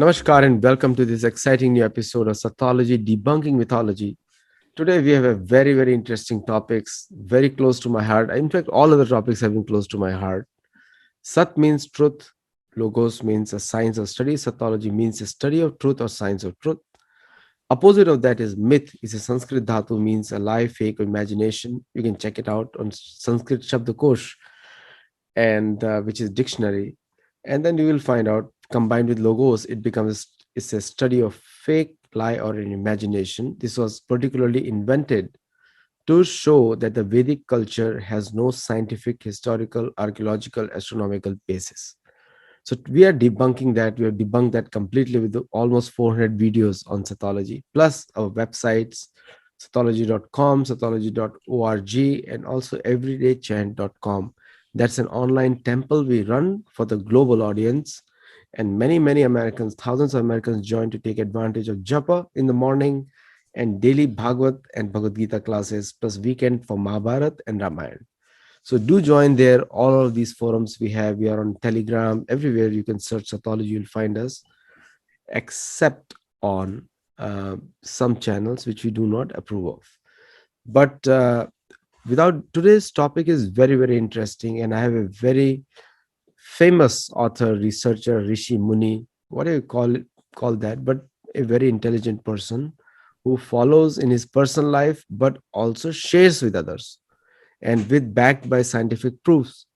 Namaskar and welcome to this exciting new episode of Sattology Debunking Mythology. Today we have a very, very interesting topics, very close to my heart. In fact, all other topics have been close to my heart. Sat means truth. Logos means a science of study. Sattology means a study of truth or science of truth. Opposite of that is myth. Is a Sanskrit dhatu, means a lie, fake, or imagination. You can check it out on Sanskrit Shabdakosh, and which is dictionary. And then you will find out, combined with logos, it becomes it's a study of fake, lie, or an imagination. This was particularly invented to show that the Vedic culture has no scientific, historical, archaeological, astronomical basis. So we are debunking that. We have debunked that completely with almost 400 videos on Sattology, plus our websites, sattology.com, sattology.org, and also everydaychant.com. That's an online temple we run for the global audience. And many Americans, thousands of Americans join to take advantage of Japa in the morning and daily Bhagavad and Bhagavad Gita classes, plus weekend for Mahabharata and Ramayana. So do join there. All of these forums we have. We are on Telegram. Everywhere you can search Sattology, you'll find us, except on some channels which we do not approve of. But without today's topic is very, very interesting. And I have a very famous author, researcher, Rishi Muni, what do you call that? But a very intelligent person who follows in his personal life, but also shares with others and with backed by scientific proofs.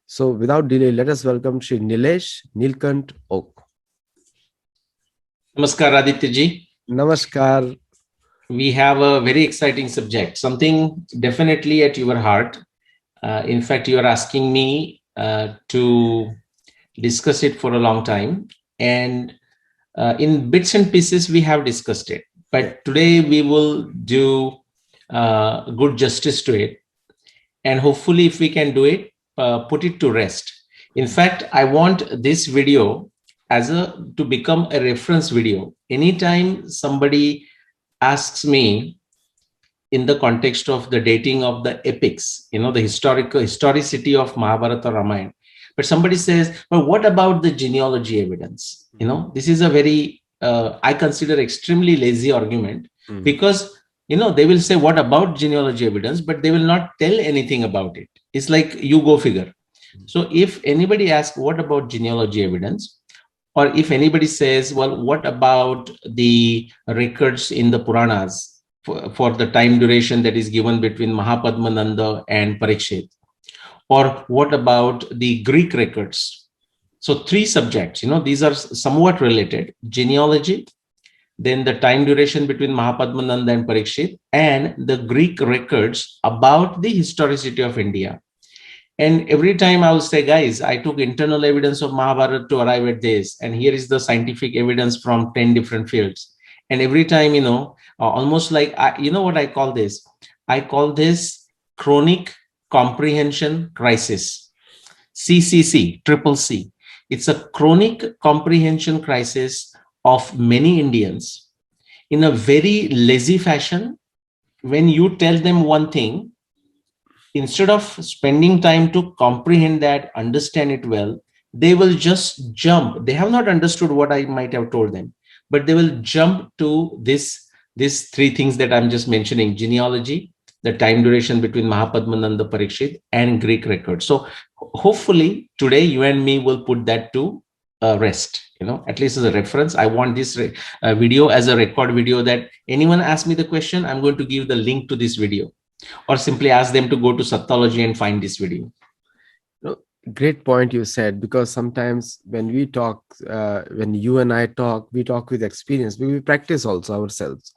So without delay, let us welcome Shri Nilesh Nilkant Oak. Namaskar, Aditya ji. Namaskar. We have a very exciting subject, something definitely at your heart. In fact, you are asking me to discuss it for a long time. And in bits and pieces, we have discussed it. But today we will do good justice to it. And hopefully, if we can do it, put it to rest. In fact, I want this video to become a reference video. Anytime somebody asks me in the context of the dating of the epics, the historicity of Mahabharata or Ramayana, but somebody says, well, what about the genealogy evidence? This is a very, I consider extremely lazy argument because they will say, what about genealogy evidence? But they will not tell anything about it. It's like, you go figure. So if anybody asks, what about genealogy evidence? Or if anybody says, well, what about the records in the Puranas for the time duration that is given between Mahapadmananda and Parikshit? Or what about the Greek records? So 3 subjects, these are somewhat related: genealogy, then the time duration between Mahapadmananda and Parikshit, and the Greek records about the historicity of India. And every time I will say, guys, I took internal evidence of Mahabharata to arrive at this, and here is the scientific evidence from 10 different fields. And every time, almost like, what I call this? I call this chronic comprehension crisis, CCC, triple C. It's a chronic comprehension crisis of many Indians in a very lazy fashion. When you tell them one thing, instead of spending time to comprehend that, understand it well, they will just jump. They have not understood what I might have told them, but they will jump to these 3 things that I'm just mentioning: genealogy, the time duration between Mahapadmananda, Parikshit, and Greek records. So hopefully today you and me will put that to rest, at least as a reference. I want this video as a record video, that anyone asks me the question, I'm going to give the link to this video, or simply ask them to go to Sattology and find this video. Great point you said, because sometimes when we talk, when you and I talk, we talk with experience. We practice also ourselves.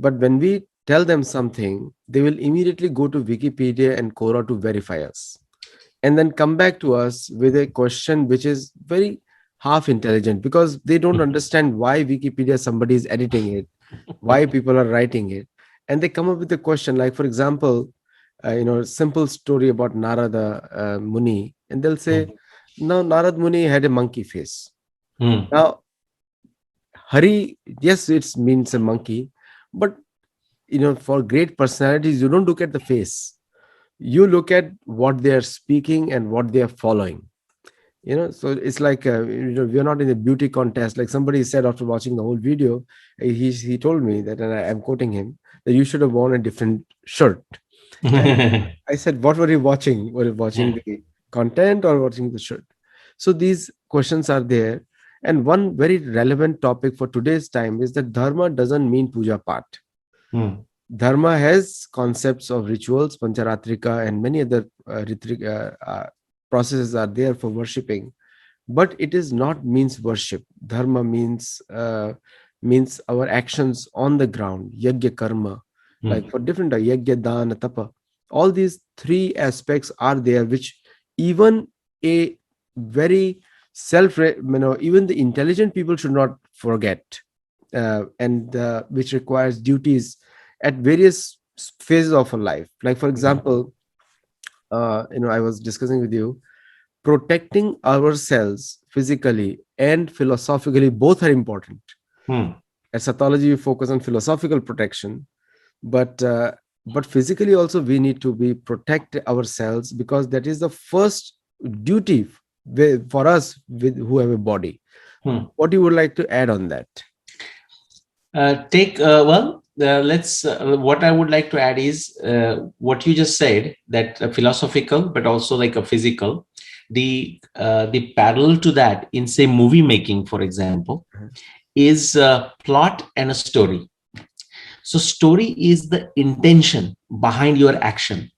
But when we tell them something, they will immediately go to Wikipedia and Quora to verify us, and then come back to us with a question which is very half intelligent, because they don't understand why Wikipedia, somebody is editing it, why people are writing it. And they come up with a question like, for example, simple story about Narada Muni, and they'll say, now Narad Muni had a monkey face. Now, Hari, yes, it means a monkey, but for great personalities, you don't look at the face. You look at what they are speaking and what they are following. So it's like we're not in a beauty contest. Like somebody said after watching the whole video, he told me that, and I'm quoting him, that you should have worn a different shirt. And I said, what were you watching? Were you watching the content or watching the shirt? So these questions are there. And one very relevant topic for today's time is that dharma doesn't mean puja part. Hmm. Dharma has concepts of rituals, pancharatrika, and many other processes are there for worshipping, but it is not means worship. Dharma means our actions on the ground, yajna karma, like Hmm. for different yajna, dana, tapa. All these three aspects are there, which even a very even the intelligent people should not forget, and which requires duties at various phases of a life. Like for Yeah. example, I was discussing with you, protecting ourselves physically and philosophically, both are important. Hmm. At Sattology, we focus on philosophical protection, but physically also we need to be protect ourselves, because that is the first duty for us with who have a body. Hmm. What you would like to add on that? Take well. Let's. What I would like to add is what you just said, that philosophical, but also like a physical. The parallel to that in say movie making, for example, is plot and a story. So story is the intention behind your action,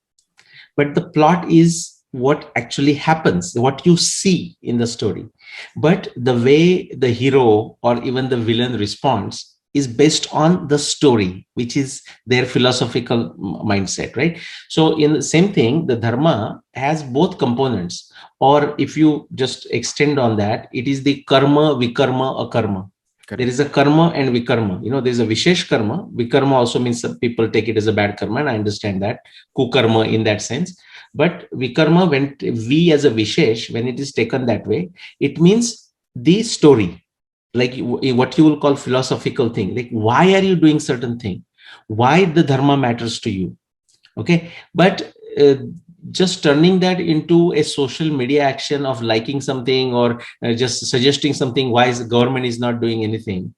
but the plot is what actually happens, what you see in the story. But the way the hero or even the villain responds is based on the story, which is their philosophical mindset, right? So in the same thing, the dharma has both components, or if you just extend on that, it is the karma, vikarma, akarma. There Correct. is a karma and vikarma. There's a vishesh karma. Vikarma also means some people take it as a bad karma, and I understand that. Kukarma in that sense. But vikarma, when we as a vishesh, when it is taken that way, it means the story, like what you will call philosophical thing. Like, why are you doing certain thing? Why the dharma matters to you? Okay, but just turning that into a social media action of liking something, or just suggesting something, why is the government is not doing anything,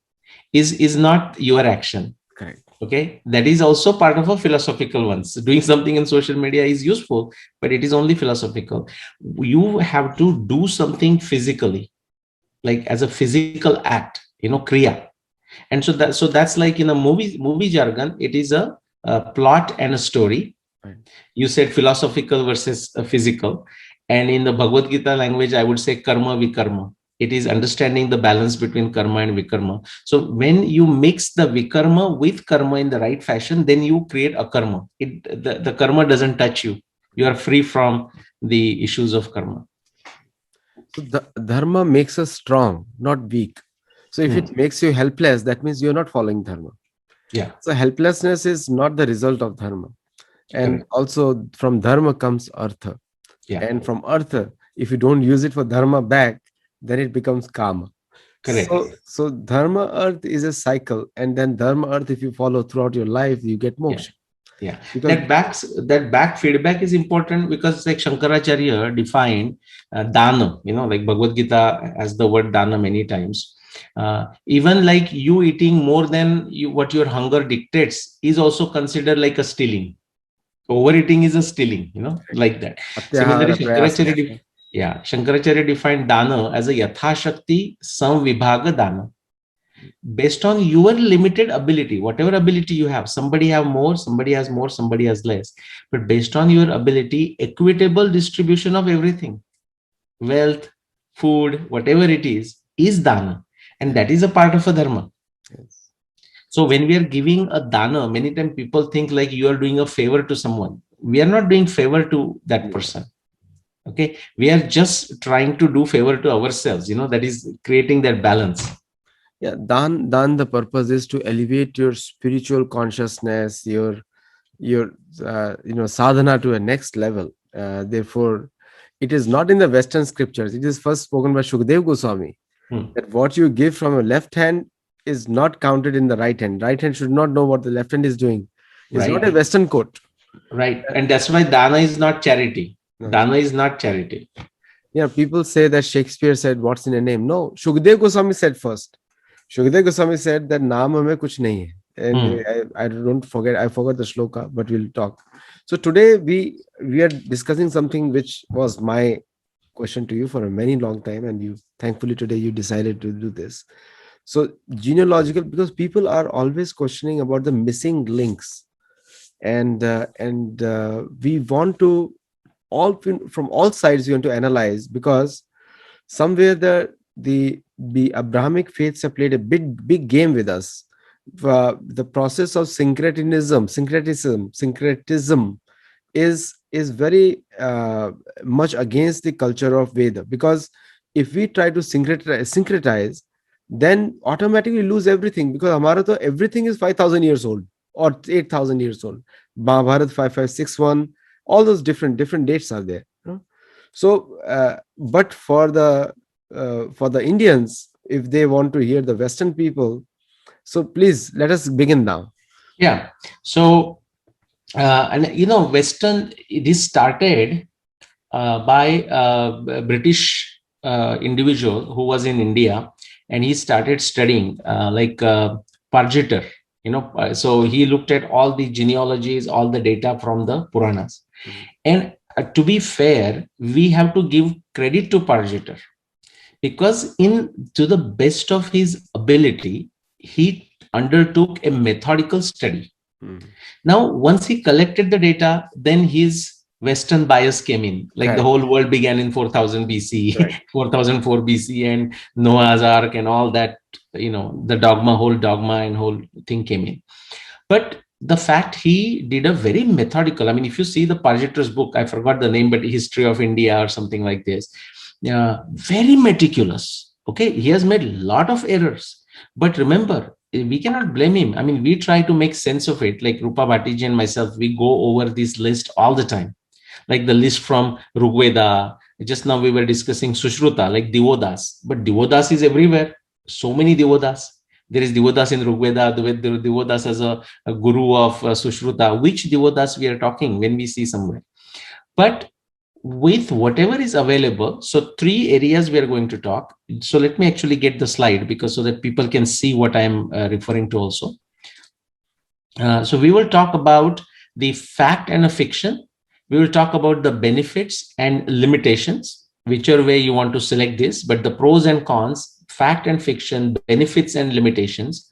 is not your action. Correct. Okay, that is also part of a philosophical one. So doing something in social media is useful, but it is only philosophical. You have to do something physically, like as a physical act, kriya. And so that's like in a movie jargon, it is a plot and a story. Right. You said philosophical versus physical. And in the Bhagavad Gita language, I would say karma vikarma. It is understanding the balance between karma and vikarma. So when you mix the vikarma with karma in the right fashion, then you create a karma. The karma doesn't touch you. You are free from the issues of karma. So the dharma makes us strong, not weak. So if Hmm. it makes you helpless, that means you're not following dharma. Yeah, So helplessness is not the result of dharma. And correct. also from dharma comes artha. Yeah, And from artha, if you don't use it for dharma back, then it becomes kama. correct. So dharma earth is a cycle, and then dharma earth, if you follow throughout your life, you get Yeah. moksha. Yeah, Because that back feedback is important, because like Shankaracharya defined dana, like Bhagavad Gita has the word dana many times. Even like you eating more than what your hunger dictates is also considered like a stealing. Overeating is a stealing, like that. Similarly, atyahara prayasam. Shankaracharya defined dana as a yathashakti samvibhaga dana, based on your limited ability, whatever ability you have. Somebody have more, somebody has more, somebody has less, but based on your ability, equitable distribution of everything, wealth, food, whatever it is dana. And that is a part of a dharma. Yes. So when we are giving a dana, many times people think like you are doing a favor to someone. We are not doing favor to that No. person. Okay, we are just trying to do favor to ourselves, that is creating that balance. Yeah, dan, the purpose is to elevate your spiritual consciousness, your sadhana to a next level. Therefore, it is not in the Western scriptures. It is first spoken by Shukdev Goswami, Hmm. that what you give from your left hand is not counted in the right hand. Right hand should not know what the left hand is doing. It's not a Right. Western quote. Right. And that's why dana is not charity. No. Dana is not charity. Yeah, people say that Shakespeare said, "What's in a name?" No, Shukdev Goswami said first. Shukdev Goswami said that naam hame kuch nahi hai. Hmm. Anyway, I don't forget. I forgot the shloka, but we'll talk. So today we are discussing something which was my question to you for a very long time, and you thankfully today you decided to do this. So genealogical, because people are always questioning about the missing links, and we want to all from all sides we want to analyze, because somewhere the Abrahamic faiths have played a big game with us. The process of syncretism is very much against the culture of Veda, because if we try to syncretize, then automatically lose everything, because Amara to everything is 5,000 years old or 8,000 years old. Mahabharata 5561, all those different dates are there. So, but for the Indians, if they want to hear the Western people, so please let us begin now. Yeah. So, and Western, this started by a British individual who was in India, and he started studying Parjitar. So he looked at all the genealogies, all the data from the Puranas. Mhm. And to be fair, we have to give credit to Parjitar, because in to the best of his ability, he undertook a methodical study. Mhm. Now, once he collected the data, then his Western bias came in. Like the Correct. whole world began in 4000 BC, Correct. 4004 BC, and Noah's Ark and all that, the whole dogma and whole thing came in. But the fact he did a very methodical, I mean, if you see the Parjitra's book, I forgot the name, but History of India or something like this, very meticulous. Okay, he has made a lot of errors, but remember, we cannot blame him. I mean, we try to make sense of it. Like Rupa Bhattiji and myself, we go over this list all the time, like the list from Rigveda. Just now we were discussing Sushruta, like Divodas, but Divodas is everywhere. So many Divodas. There is Divodas in Rigveda, the Divodas as a guru of Sushruta. Which Divodas we are talking when we see somewhere? But with whatever is available, so three areas we are going to talk. So let me actually get the slide, because so that people can see what I am referring to also. So we will talk about the fact and a fiction. We will talk about the benefits and limitations, whichever way you want to select this, but the pros and cons, fact and fiction, benefits and limitations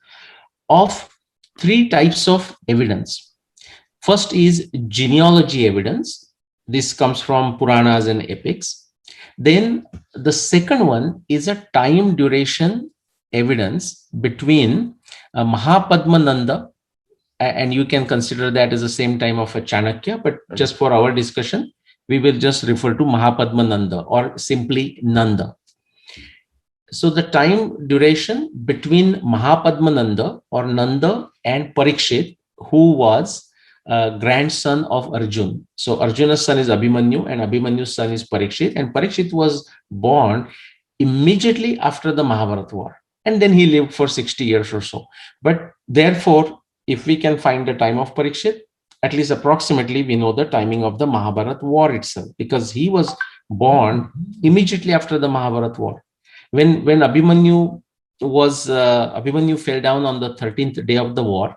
of three types of evidence. First is genealogy evidence. This comes from Puranas and epics. Then the second one is a time duration evidence between Mahapadmananda, and you can consider that as the same time of a Chanakya, but just for our discussion, we will just refer to Mahapadmananda or simply Nanda. So the time duration between Mahapadmananda or Nanda and Parikshit, who was grandson of Arjun. So Arjuna's son is Abhimanyu and Abhimanyu's son is Parikshit, and Parikshit was born immediately after the Mahabharata War. And then he lived for 60 years or so. But therefore, if we can find the time of Parikshit, at least approximately, we know the timing of the Mahabharata War itself, because he was born immediately after the Mahabharata War. When Abhimanyu fell down on the 13th day of the war,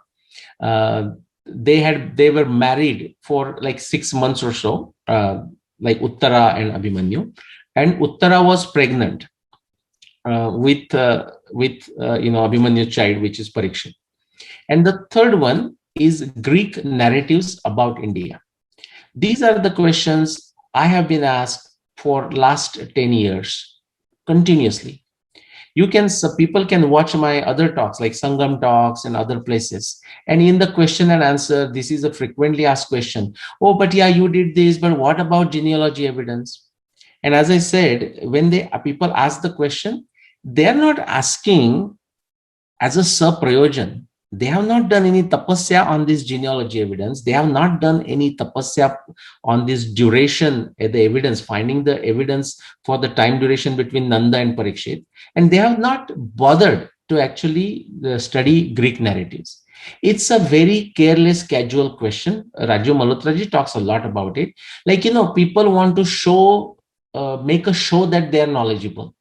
uh, they were married for like 6 months or so, like Uttara and Abhimanyu, and Uttara was pregnant with Abhimanyu's child, which is Parikshit. And the third one is Greek narratives about India. These are the questions I have been asked for last 10 years continuously. People can watch my other talks like Sangam talks and other places, and in the question and answer, this is a frequently asked question. Oh, but yeah, you did this, but what about genealogy evidence? And as I said, when people ask the question, they are not asking as a saprayojan. They have not done any tapasya on this genealogy evidence. They have not done any tapasya on this duration, the evidence, finding the evidence for the time duration between Nanda and Parikshit. And they have not bothered to actually study Greek narratives. It's a very careless, casual question. Raju Malhotraji talks a lot about it. Like, people want to show make a show that they are knowledgeable.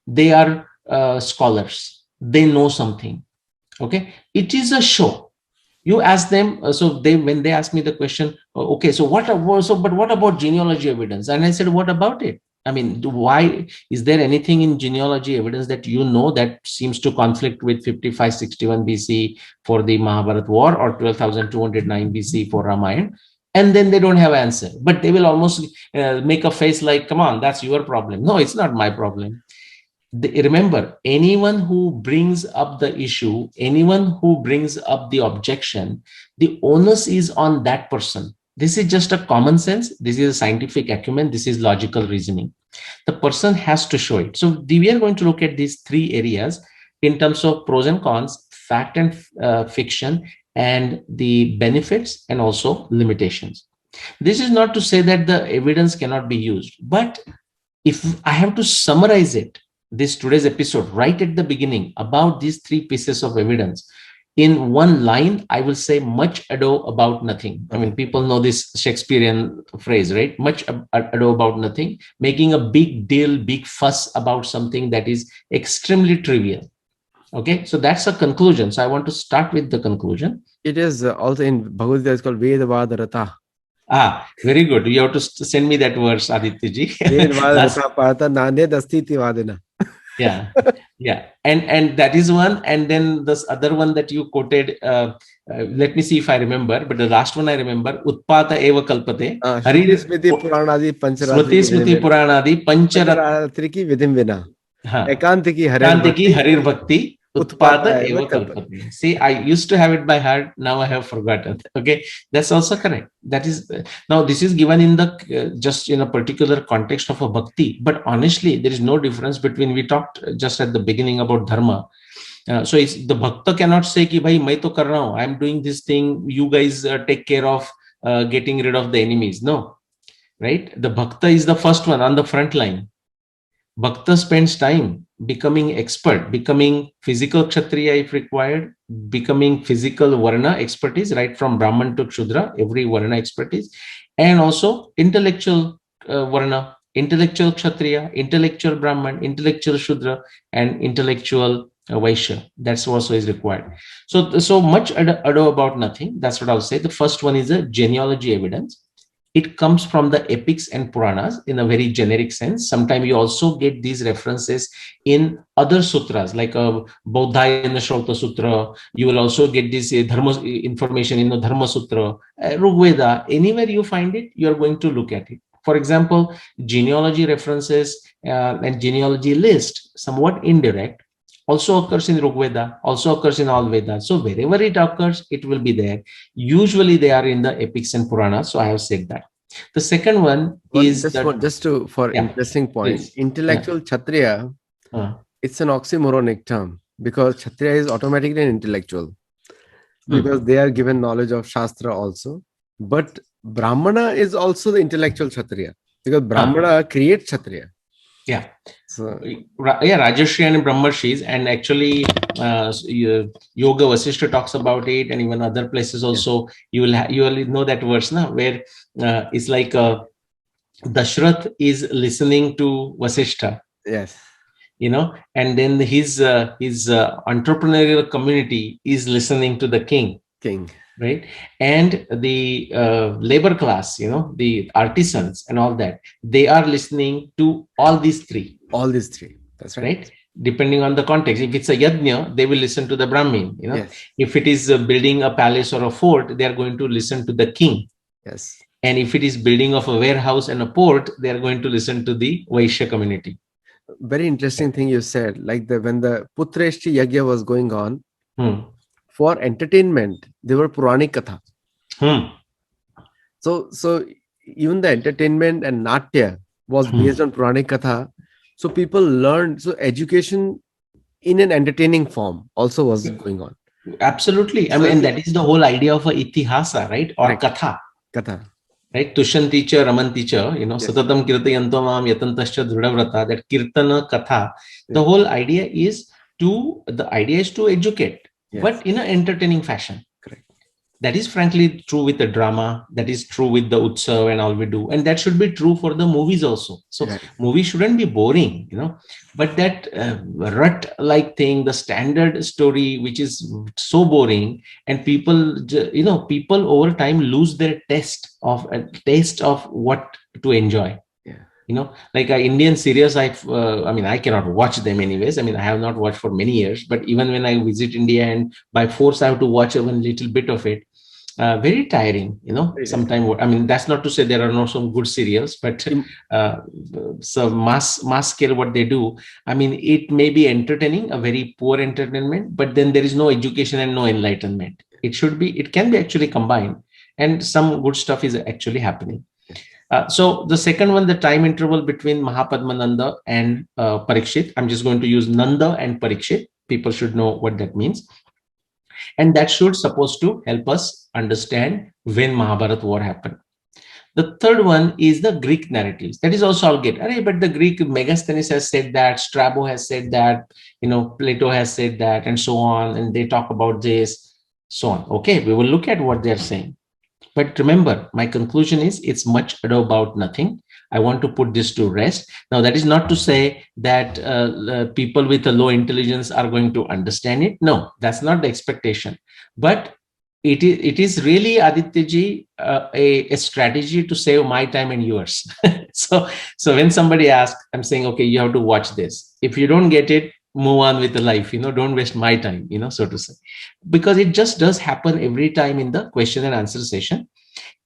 They are scholars. They know something. Okay, it is a show. You ask them, so they when they ask me the question, okay, so but what about genealogy evidence? And I said, what about it? I mean, why is there anything in genealogy evidence that that seems to conflict with 5561 BC for the Mahabharata War or 12,209 BC for Ramayana? And then they don't have answer, but they will almost make a face like, come on, that's your problem. No, it's not my problem. Remember, anyone who brings up the issue, anyone who brings up the objection, the onus is on that person. This is just a common sense. This is a scientific acumen. This is logical reasoning. The person has to show it. So we are going to look at these three areas in terms of pros and cons, fact and fiction, and the benefits and also limitations. This is not to say that the evidence cannot be used, but if I have to summarize it, this today's episode right at the beginning about these three pieces of evidence in one line, I will say much ado about nothing. I mean, people know this Shakespearean phrase, right? Much ado about nothing, making a big deal, big fuss about something that is extremely trivial. Okay, so that's a conclusion. So I want to start with the conclusion. It is also in Bhagavad Gita, it's called Vedavad Rata. Very good. You have to send me that verse, Aditya ji. Vedavad Rata Parta Nane Dastiti Vadina. Yeah, yeah, and that is one. And then this other one that you quoted, let me see if I remember, but the last one I remember, Utpata eva kalpate. Shruti Smriti Puranadi Smriti Smriti Puranadi Pancharatri ki vidhim vina. Ekanti ki Harir Bhakti Utpata eva kalpate. See, I used to have it by heart. Now I have forgotten. Okay, that's also correct. That is now this is given in the just in a particular context of a bhakti. But honestly, there is no difference between. We talked just at the beginning about dharma. So it's, the bhakta cannot say ki bhai main to kar raha hu. I'm doing this thing. You guys take care of getting rid of the enemies. No, right? The bhakta is the first one on the front line. Bhakta spends time becoming expert, becoming physical kshatriya if required, becoming physical varna expertise, right from Brahman to Kshudra, every varna expertise, and also intellectual varna, intellectual kshatriya, intellectual Brahman, intellectual Shudra, and intellectual Vaishya. That's also is required. So much ado about nothing. That's what I'll say. The first one is a genealogy evidence. It comes from the epics and Puranas in a very generic sense. Sometimes you also get these references in other sutras, like Bodhayana Shrauta Sutra. You will also get this Dharma information in the Dharma Sutra, Rigveda. Anywhere you find it, you are going to look at it. For example, genealogy references and genealogy list, somewhat indirect, also occurs in Rigveda, also occurs in all Vedas. So wherever it occurs, it will be there. Usually they are in the epics and Puranas. So I have said that. The second one is interesting point. Please. Intellectual Kshatriya, it's an oxymoronic term because Kshatriya is automatically an intellectual because they are given knowledge of Shastra also. But Brahmana is also the intellectual Kshatriya because Brahmana creates Kshatriya. Yeah. So, yeah, Rajashri and Brahmarshis, and actually Yoga Vasishtha talks about it, and even other places also. Yes. You will know that verse now, where it's like Dashrath is listening to Vasishtha. Yes. And then his entrepreneurial community is listening to the king. Right, and the labor class, the artisans and all that, they are listening to all these three. That's right. Depending on the context. If it's a yajna, they will listen to the Brahmin. Yes. If it is building a palace or a fort, they are going to listen to the king. Yes. And if it is building of a warehouse and a port, they are going to listen to the Vaishya community. Very interesting thing you said, like when the Putreshti Yagya was going on. For entertainment, they were Puranic Katha. So even the entertainment and Natya was based on Puranic Katha. So people learned. So education in an entertaining form also was going on. Absolutely. I mean, that is the whole idea of a itihasa, right? Or Katha. Right? Tushan teacher, Raman teacher, Satatam Kirtayantamam Yatantascha Dhrudavrata, that Kirtana Katha. The whole idea is to educate. Yes. But in an entertaining fashion. Correct. That is frankly true with the drama. That is true with the utsav and all we do. And that should be true for the movies also. So Right. movies shouldn't be boring, but that rut-like thing, the standard story, which is so boring, and people over time lose their taste of what to enjoy. Yeah. Like Indian series, I mean, I cannot watch them anyways. I mean, I have not watched for many years, but even when I visit India and by force I have to watch even little bit of it, very tiring, Very tiring. sometimes. I mean, that's not to say there are not some good serials, but Im- uh, so mass scale what they do, I mean, it may be entertaining, a very poor entertainment, but then there is no education and no enlightenment. It can be actually combined, and some good stuff is actually happening. So the second one, the time interval between Mahapadmananda and Parikshit, I'm just going to use Nanda and Parikshit. People should know what that means. And that should supposed to help us understand when Mahabharata war happened. The third one is the Greek narratives. That is also I'll get. But the Greek Megasthenes has said that, Strabo has said that, Plato has said that, and so on. And they talk about this, so on. Okay, we will look at what they're saying. But remember, my conclusion is it's much ado about nothing. I want to put this to rest. Now, that is not to say that people with a low intelligence are going to understand it. No, that's not the expectation. But it is really, Adityaji, a strategy to save my time and yours. so so when somebody asks, I'm saying, okay, you have to watch this. If you don't get it, move on with the life. Don't waste my time. So to say, because it just does happen every time in the question and answer session.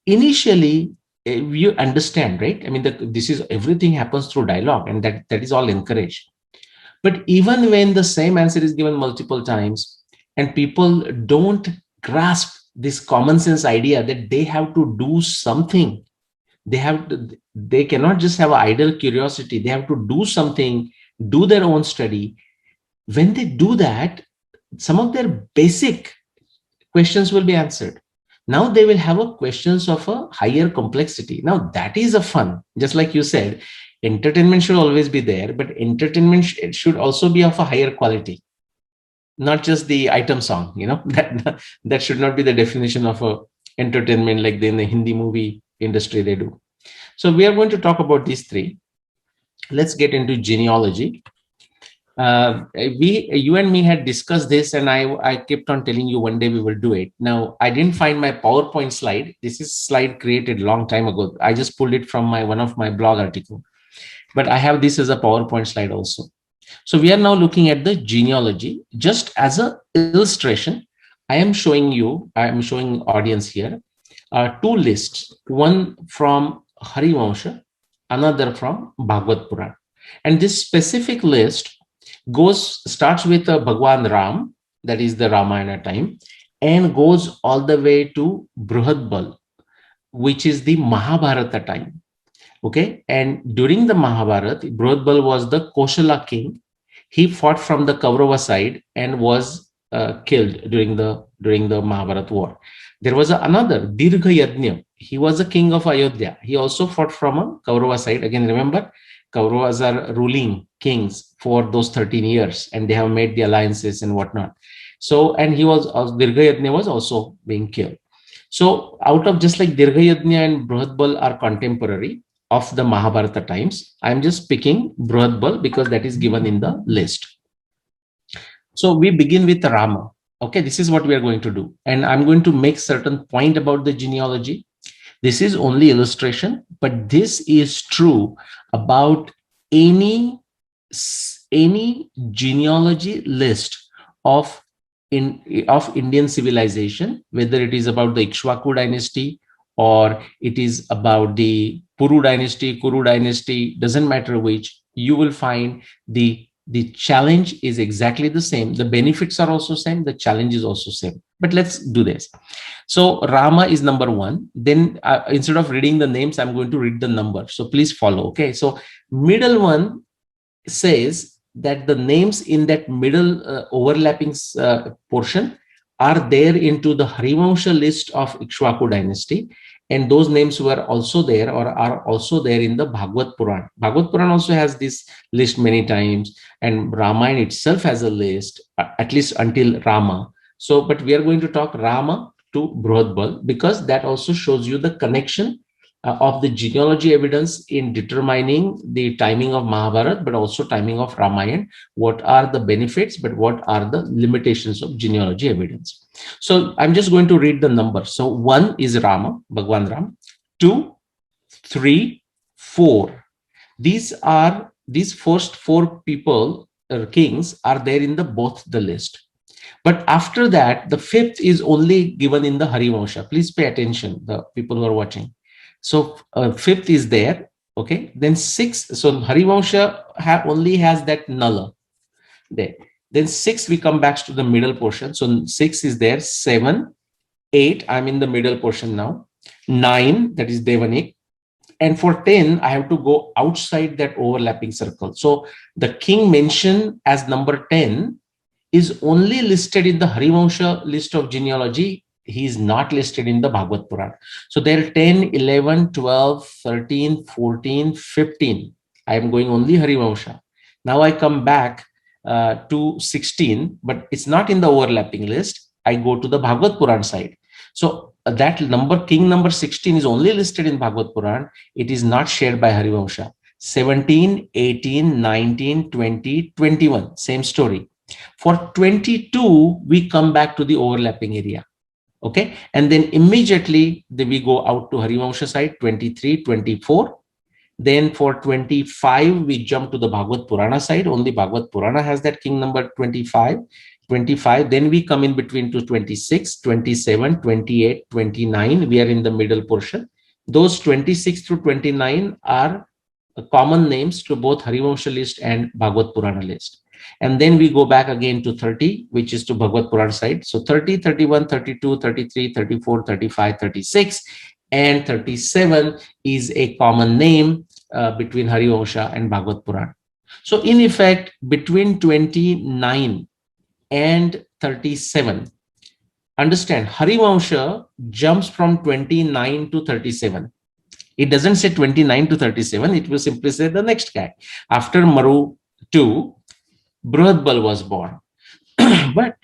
Initially, you understand, right? I mean, this is everything happens through dialogue, and that is all encouraged. But even when the same answer is given multiple times, and people don't grasp this common sense idea that they have to do something, they cannot just have idle curiosity. They have to do something, do their own study. When they do that, some of their basic questions will be answered. Now they will have a questions of a higher complexity. Now that is a fun. Just like you said, entertainment should always be there, but entertainment should also be of a higher quality, not just the item song. That should not be the definition of a entertainment like in the Hindi movie industry they do. So we are going to talk about these three. Let's get into genealogy. You and me had discussed this, and I kept on telling you one day we will do it. Now I didn't find my PowerPoint slide. This is slide created long time ago. I just pulled it from one of my blog article, but I have this as a PowerPoint slide also. So we are now looking at the genealogy. Just as a illustration, I am showing audience here two lists, one from Harivamsha, another from Bhagavad Puran. And this specific list starts with Bhagwan Ram, that is the Ramayana time, and goes all the way to Bruhadbal, which is the Mahabharata time. Okay, and during the Mahabharata, Bruhadbal was the Koshala king. He fought from the Kaurava side and was killed during the Mahabharata war. There was another Dirgha Yajna. He was the king of Ayodhya. He also fought from a Kaurava side. Again, remember, Kauravas are ruling kings for those 13 years, and they have made the alliances and whatnot. So, and Dirgha Yajna was also being killed. So, out of just like Dirgha Yajna and Bruhadbal are contemporary of the Mahabharata times, I'm just picking Bruhadbal because that is given in the list. So we begin with Rama. Okay, this is what we are going to do. And I'm going to make certain point about the genealogy. This is only illustration, but this is true about any genealogy list of Indian civilization, whether it is about the Ikshvaku dynasty or it is about the Puru dynasty, Kuru dynasty, doesn't matter which, you will find the challenge is exactly the same. The benefits are also same. The challenge is also same. But let's do this. So Rama is number one. Then instead of reading the names, I'm going to read the number. So please follow. Okay. So middle one says that the names in that middle overlapping portion are there into the Harivamsha list of Ikshvaku dynasty. And those names were also there or are also there in the Bhagavad Puran. Bhagavad Puran also has this list many times, and Ramayana itself has a list, at least until Rama. So, but we are going to talk Rama to Bruhadbal, because that also shows you the connection of the genealogy evidence in determining the timing of Mahabharata, but also timing of Ramayana. What are the benefits, but what are the limitations of genealogy evidence? So I'm just going to read the number. So 1 is Rama, Bhagwan Ram. 2, 3, 4. These first four people, kings, are there in the both the list. But after that, the fifth is only given in the Harivamsha. Please pay attention, the people who are watching. So fifth is there. Okay. Then sixth. So Harivamsha only has that Nala there. Then six, we come back to the middle portion. So six is there. 7, 8, I'm in the middle portion now. 9, that is Devanik. And for 10, I have to go outside that overlapping circle. So the king mentioned as number 10 is only listed in the Harivamsha list of genealogy. He is not listed in the Bhagavad Purana. So there are 10, 11, 12, 13, 14, 15. I am going only Harivamsha. Now I come back to 16, but it's not in the overlapping list. I go to the Bhagavad Puran side. So that number, king number 16, is only listed in Bhagavad Puran. It is not shared by Harivamsha. 17, 18, 19, 20, 21, same story. For 22, we come back to the overlapping area. Okay. And then immediately we go out to Harivamsha side, 23, 24. Then for 25, we jump to the Bhagavad Purana side. Only Bhagavad Purana has that king number 25. 25. Then we come in between to 26, 27, 28, 29. We are in the middle portion. Those 26 through 29 are common names to both Harivamsha list and Bhagavad Purana list. And then we go back again to 30, which is to Bhagavad Purana side. So 30, 31, 32, 33, 34, 35, 36, and 37 is a common name between Harivamsha and Bhagavad Purana. So in effect, between 29 and 37, understand, Harivamsha jumps from 29 to 37. It doesn't say 29 to 37. It will simply say the next guy. After Maru 2, Bruhadbal was born. But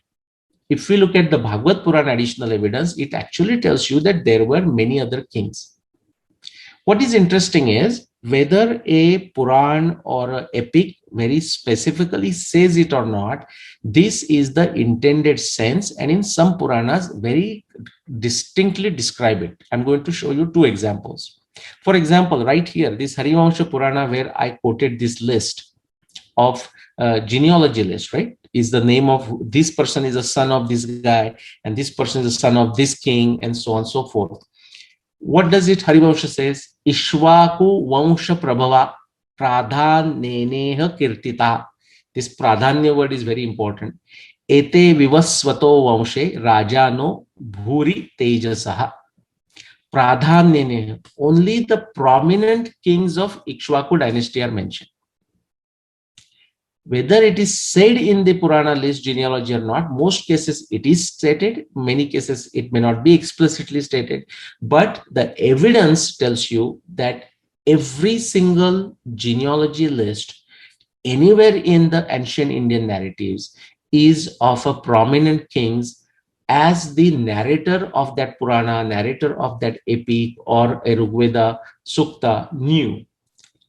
if we look at the Bhagavad Purana additional evidence, it actually tells you that there were many other kings. What is interesting is whether a Puran or an epic very specifically says it or not, this is the intended sense, and in some Puranas very distinctly describe it. I'm going to show you two examples. For example, right here, this Harivamsha Purana, where I quoted this list of genealogy list, right, is the name of this person is a son of this guy, and this person is a son of this king, and so on and so forth. What does it Harivamsha says? Ishwaku Vansha Prabhava Pradhaneneha Kirtita. This Pradhanya word is very important. Ete Vivasvato Vanshe Rajano Bhuri Tejasaha. Pradhaneneha. Only the prominent kings of Ikshwaku dynasty are mentioned. Whether it is said in the Purana list genealogy or not, most cases it is stated, many cases it may not be explicitly stated, but the evidence tells you that every single genealogy list anywhere in the ancient Indian narratives is of a prominent kings as the narrator of that Purana, narrator of that epic or a Rigveda Sukta knew,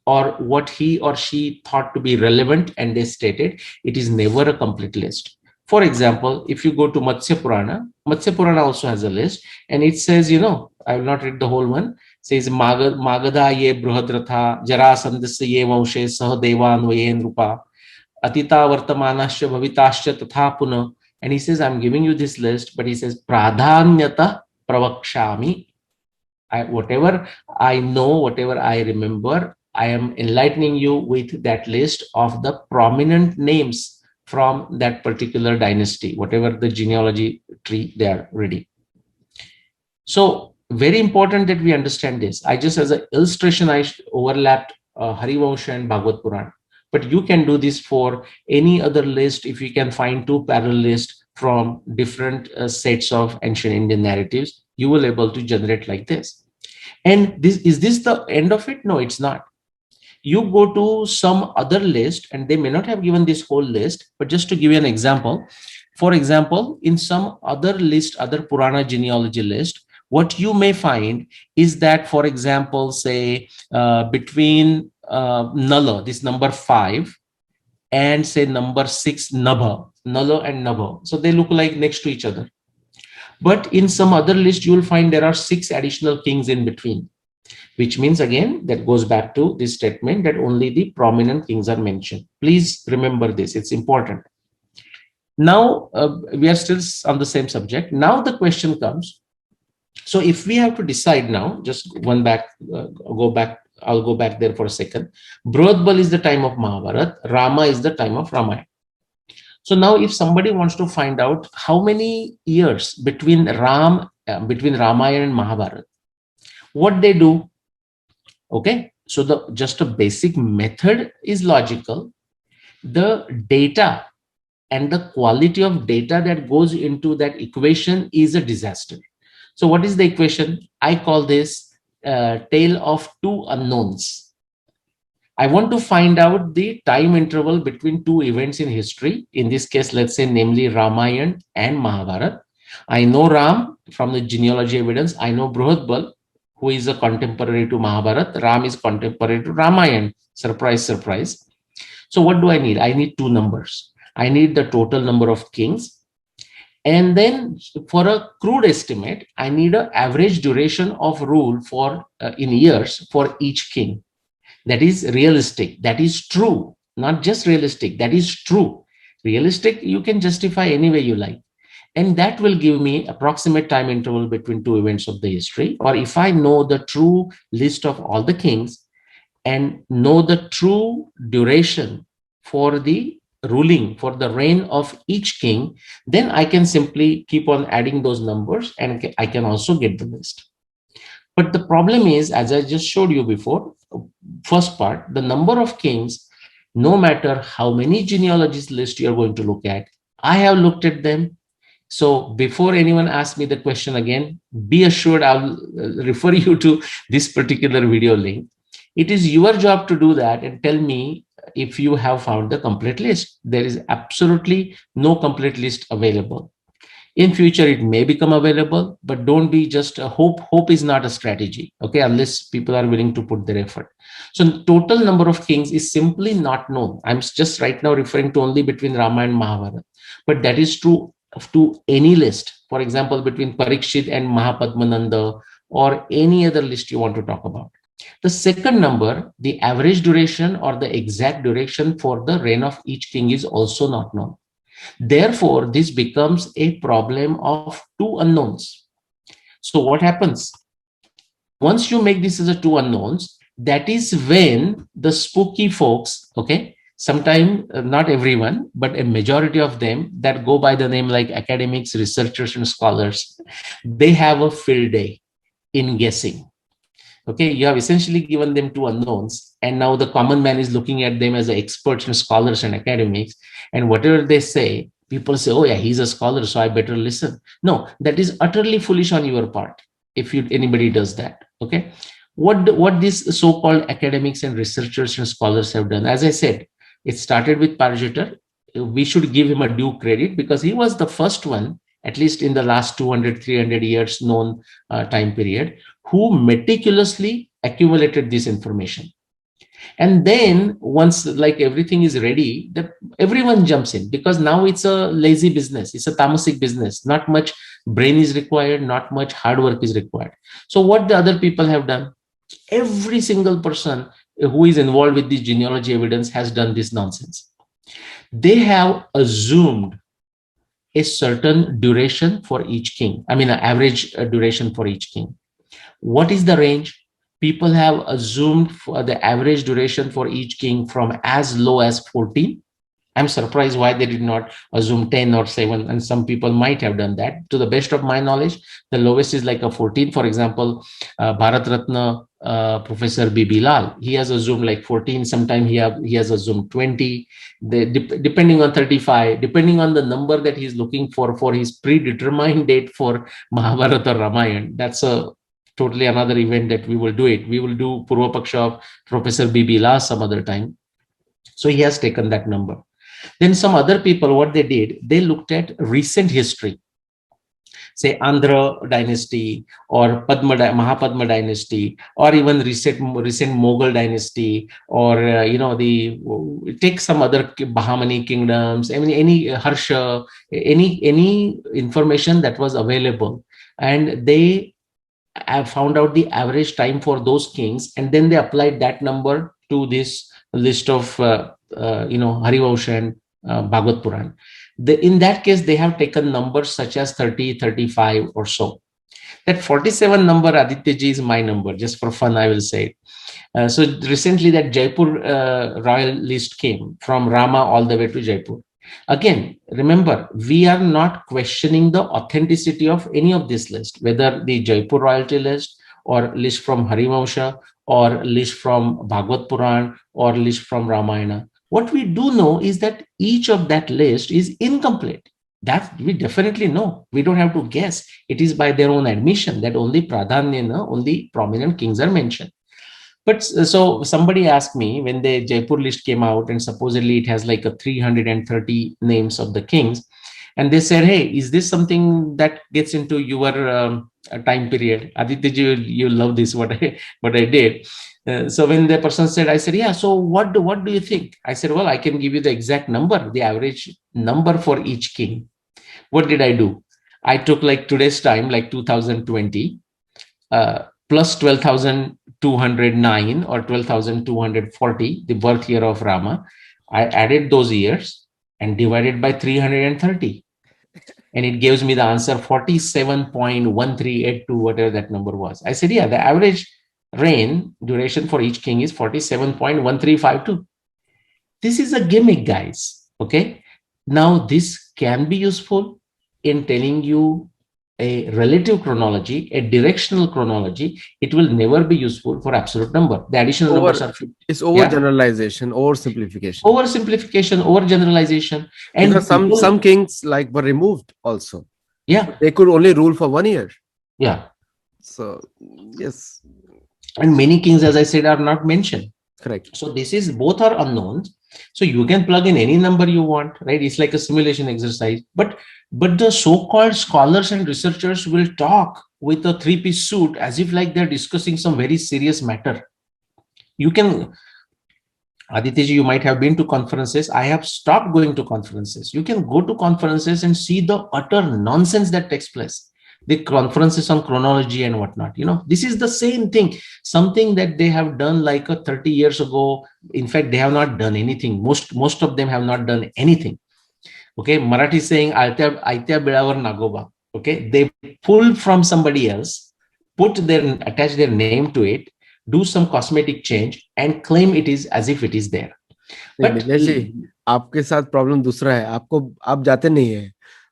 or what he or she thought to be relevant, and they stated. It is never a complete list. For example, if you go to Matsya Purana also has a list, and it says, I will not read the whole one, it says Magadha ye Bruhadratha, Jarasandasya ye Vanshe Sah Devanvayen Rupa, Atita Vartamanasya Bhavitasya Tatha Puna. And he says, I'm giving you this list, but he says, Pradhanyata Pravakshami. Whatever I know, whatever I remember, I am enlightening you with that list of the prominent names from that particular dynasty, whatever the genealogy tree they are reading. So very important that we understand this. I just, as an illustration, I overlapped Harivamsha and Bhagavad Puran. But you can do this for any other list. If you can find two parallel lists from different sets of ancient Indian narratives, you will be able to generate like this. And is this the end of it? No, it's not. You go to some other list, and they may not have given this whole list, but just to give you an example, For example, in some other list, other Purana genealogy list, what you may find is that, for example, say between Nala, this number 5, and say number 6, Nabha, Nala and Nabha. So they look like next to each other. But in some other list, you will find there are 6 additional kings in between, which means, again, that goes back to this statement that only the prominent kings are mentioned. Please remember this, it's important. Now, we are still on the same subject. Now the question comes, so if we have to decide now, just I'll go back there for a second. Brihat is the time of Mahabharata, Rama is the time of Ramayana. So now if somebody wants to find out how many years between Ramayana and Mahabharata, what they do, okay, so just a basic method is logical. The data and the quality of data that goes into that equation is a disaster. So what is the equation? I call this tale of two unknowns. I want to find out the time interval between two events in history. In this case, let's say, namely Ramayana and Mahabharata. I know Ram from the genealogy evidence. I know Brihat, who is a contemporary to Mahabharata. Ram is contemporary to Ramayana. Surprise, surprise. So what do I need? I need two numbers. I need the total number of kings. And then for a crude estimate, I need an average duration of rule for in years for each king. That is realistic. That is true. Not just realistic. That is true. Realistic, you can justify any way you like. And that will give me approximate time interval between two events of the history. Or if I know the true list of all the kings and know the true duration for the ruling, for the reign of each king, then I can simply keep on adding those numbers and I can also get the list. But the problem is, as I just showed you before, first part, the number of kings, no matter how many genealogies list you're going to look at, I have looked at them. So before anyone asks me the question again, be assured I'll refer you to this particular video link. It is your job to do that and tell me if you have found the complete list. There is absolutely no complete list available. In future, it may become available, but don't be just a hope. Hope is not a strategy, okay, unless people are willing to put their effort. So total number of kings is simply not known. I'm just right now referring to only between Rama and Mahabharata, but that is true to any list. For example, between Parikshit and Mahapadmananda, or any other list you want to talk about. The second number, the average duration or the exact duration for the reign of each king, is also not known. Therefore, this becomes a problem of two unknowns. So what happens? Once you make this as a two unknowns, that is when the spooky folks, okay, sometimes not everyone, but a majority of them that go by the name like academics, researchers, and scholars, they have a field day in guessing. Okay, you have essentially given them two unknowns, and now the common man is looking at them as experts and scholars and academics, and whatever they say, people say, oh yeah, he's a scholar, so I better listen. No, that is utterly foolish on your part if anybody does that. Okay, what these so-called academics and researchers and scholars have done, as I said, it started with Parajita. We should give him a due credit because he was the first one, at least in the last 200, 300 years known time period, who meticulously accumulated this information. And then once like everything is ready, everyone jumps in, because now it's a lazy business. It's a tamasic business. Not much brain is required. Not much hard work is required. So what the other people have done, every single person who is involved with this genealogy evidence has done this nonsense. They have assumed a certain duration for each king. I mean, an average duration for each king. What is the range? People have assumed for the average duration for each king from as low as 14. I'm surprised why they did not assume 10 or 7, and some people might have done that. To the best of my knowledge, the lowest is like a 14. For example, Bharat Ratna Professor B.B. Lal, he has assumed like 14. Sometimes he has assumed 20. Depending on 35, depending on the number that he's looking for his predetermined date for Mahabharata or Ramayana. That's a totally another event that we will do it. We will do Purva Paksha of Professor B.B. Lal some other time. So he has taken that number. Then some other people, what they did, they looked at recent history, say Andhra dynasty or Mahapadma dynasty, or even recent Mughal dynasty, or the take some other Bahmani kingdoms. I mean, any Harsha, any information that was available, and they have found out the average time for those kings, and then they applied that number to this list of Harivamsha and Bhagavad Puran. In that case, they have taken numbers such as 30, 35 or so. That 47 number, Aditya ji, is my number. Just for fun, I will say. So recently that Jaipur royal list came from Rama all the way to Jaipur. Again, remember, we are not questioning the authenticity of any of this list, whether the Jaipur royalty list or list from Harivamsha or list from Bhagavad Puran or list from Ramayana. What we do know is that each of that list is incomplete. That we definitely know. We don't have to guess. It is by their own admission that only Pradhanyana, only prominent kings are mentioned. But so somebody asked me when the Jaipur list came out, and supposedly it has like a 330 names of the kings. And they said, hey, is this something that gets into your time period? Aditya, you love this, what I did. So when the person said, I said, yeah, so what do you think? I said, well, I can give you the exact number, the average number for each king. What did I do? I took like today's time, like 2020, plus 12,209 or 12,240, the birth year of Rama. I added those years and divided by 330. And it gives me the answer 47.1382, whatever that number was. I said, yeah, the average reign duration for each king is 47.1352. This is a gimmick, guys. Okay. Now, this can be useful in telling you a relative chronology, a directional chronology. It will never be useful for absolute number. The additional numbers are it's over yeah, generalization, oversimplification. oversimplification, overgeneralization, Because and people, some kings like were removed also. yeah, They could only rule for 1 year. yeah, So yes, and many kings, as I said, are not mentioned. correct. So this is both are unknowns. So you can plug in any number you want, right? It's like a simulation exercise. But the so-called scholars and researchers will talk with a three-piece suit as if like they're discussing some very serious matter. You can, Aditya, you might have been to conferences. I have stopped going to conferences. You can go to conferences and see the utter nonsense that takes place. The conferences on chronology and whatnot. This is the same thing, something that they have done like 30 years ago. In fact, they have not done anything. Most of them have not done anything. Okay, Marathi saying Aitya Bidavar Nagoba. Okay, they pull from somebody else, attach their name to it, do some cosmetic change, and claim it is as if it is there. नहीं But Nilesh जी, आपके साथ problem दूसरा है. आप जाते नहीं है,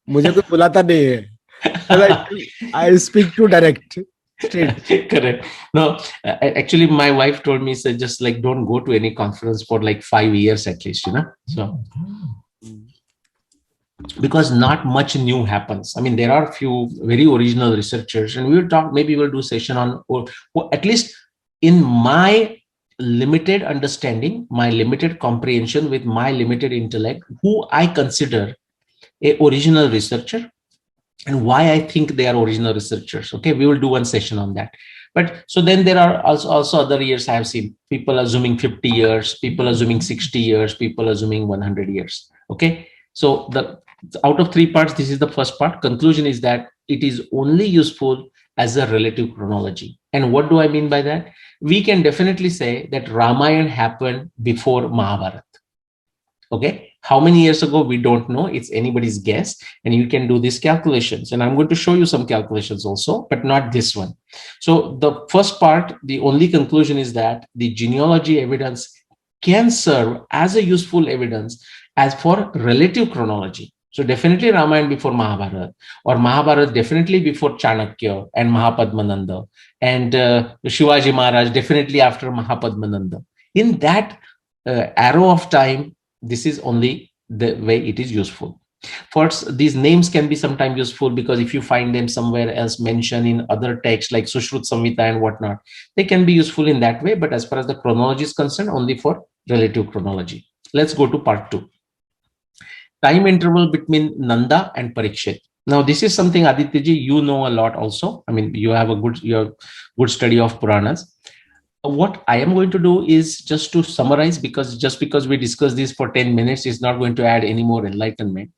मुझे कोई बुलाता नहीं है. I speak to direct, straight. correct. No, actually, my wife told me, so just like don't go to any conference for like 5 years at least, So because not much new happens. I mean, there are a few very original researchers, and we will talk. Maybe we'll do session on, or at least in my limited understanding, my limited comprehension with my limited intellect, who I consider a original researcher and why I think they are original researchers. Okay, we will do one session on that. But so then there are also other years I have seen people assuming 50 years, people assuming 60 years, people assuming 100 years. Okay, so out of 3 parts, this is the first part. Conclusion is that it is only useful as a relative chronology. And what do I mean by that? We can definitely say that Ramayana happened before Mahabharata. Okay, how many years ago we don't know, it's anybody's guess, and you can do these calculations, and I'm going to show you some calculations also, but not this one. So the first part, the only conclusion is that the genealogy evidence can serve as a useful evidence as for relative chronology. So definitely Ramayana before Mahabharata, or Mahabharata definitely before Chanakya and Mahapadmananda, and Shivaji Maharaj definitely after Mahapadmananda. In that arrow of time, this is only the way it is useful. First, these names can be sometimes useful because if you find them somewhere else mentioned in other texts like Sushrut Samhita and whatnot, they can be useful in that way. But as far as the chronology is concerned, only for relative chronology. Let's go to part 2. time interval between Nanda and Parikshit. Now, this is something, Adityaji, you know a lot also. I mean, you have a good study of Puranas. What I am going to do is just to summarize, because just because we discuss this for 10 minutes is not going to add any more enlightenment.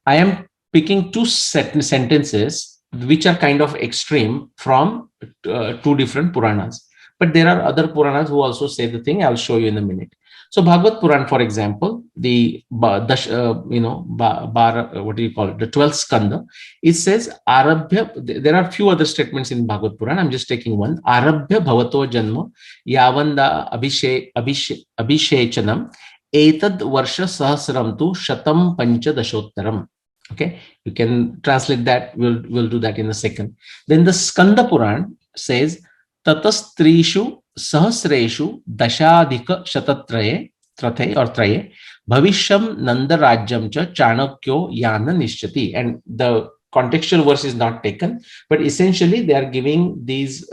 I am picking two sentences which are kind of extreme from two different Puranas. But there are other Puranas who also say the thing. I'll show you in a minute. So Bhagavad Puran, for example, what do you call it? The 12th skanda. It says Arabhya. There are few other statements in Bhagavad Puran. I'm just taking one. Arabhya bhavato janma yavanda abhishechanam etad varsha sahasram tu shatam panchadashottaram. Okay, you can translate that. We'll do that in a second. Then the Skanda Puran says tatastrishu sahasreshu dashadhika shatatraye trate or traye bhavishyam nanda rajyam cha chanakyo yana nishyati. And the contextual verse is not taken, but essentially they are giving these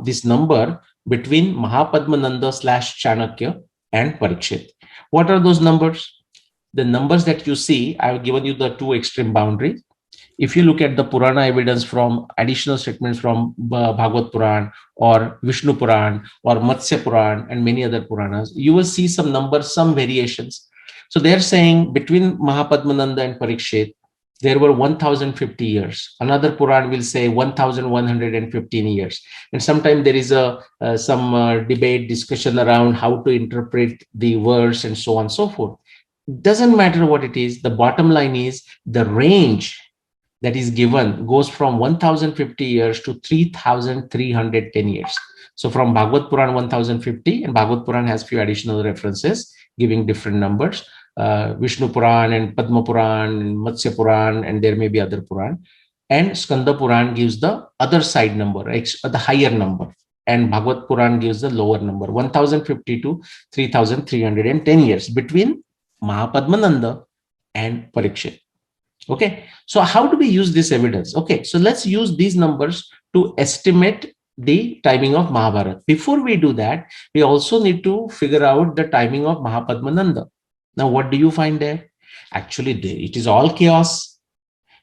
this number between Mahapadmananda / Chanakya and Parikshit. What are those numbers? The numbers that you see, I have given you the two extreme boundaries. If you look at the Purana evidence from additional statements from Bhagavad Puran or Vishnu Puran or Matsya Puran and many other Puranas, you will see some numbers, some variations. So they're saying between Mahapadmananda and Parikshit, there were 1050 years. Another Puran will say 1115 years. And sometimes there is some debate, discussion around how to interpret the verse and so on and so forth. Doesn't matter what it is. The bottom line is the range that is given goes from 1050 years to 3310 years. So from Bhagavad Puran 1050, and Bhagavad Puran has few additional references giving different numbers. Vishnu Puran and Padma Puran and Matsya Puran, and there may be other Puran. And Skanda Puran gives the other side number, the higher number. And Bhagavad Puran gives the lower number, 1050 to 3310 years between Mahapadmananda and Parikshit. Okay, so how do we use this evidence? Okay, so let's use these numbers to estimate the timing of Mahabharata. Before we do that, we also need to figure out the timing of Mahapadmananda. Now, what do you find there? Actually, it is all chaos.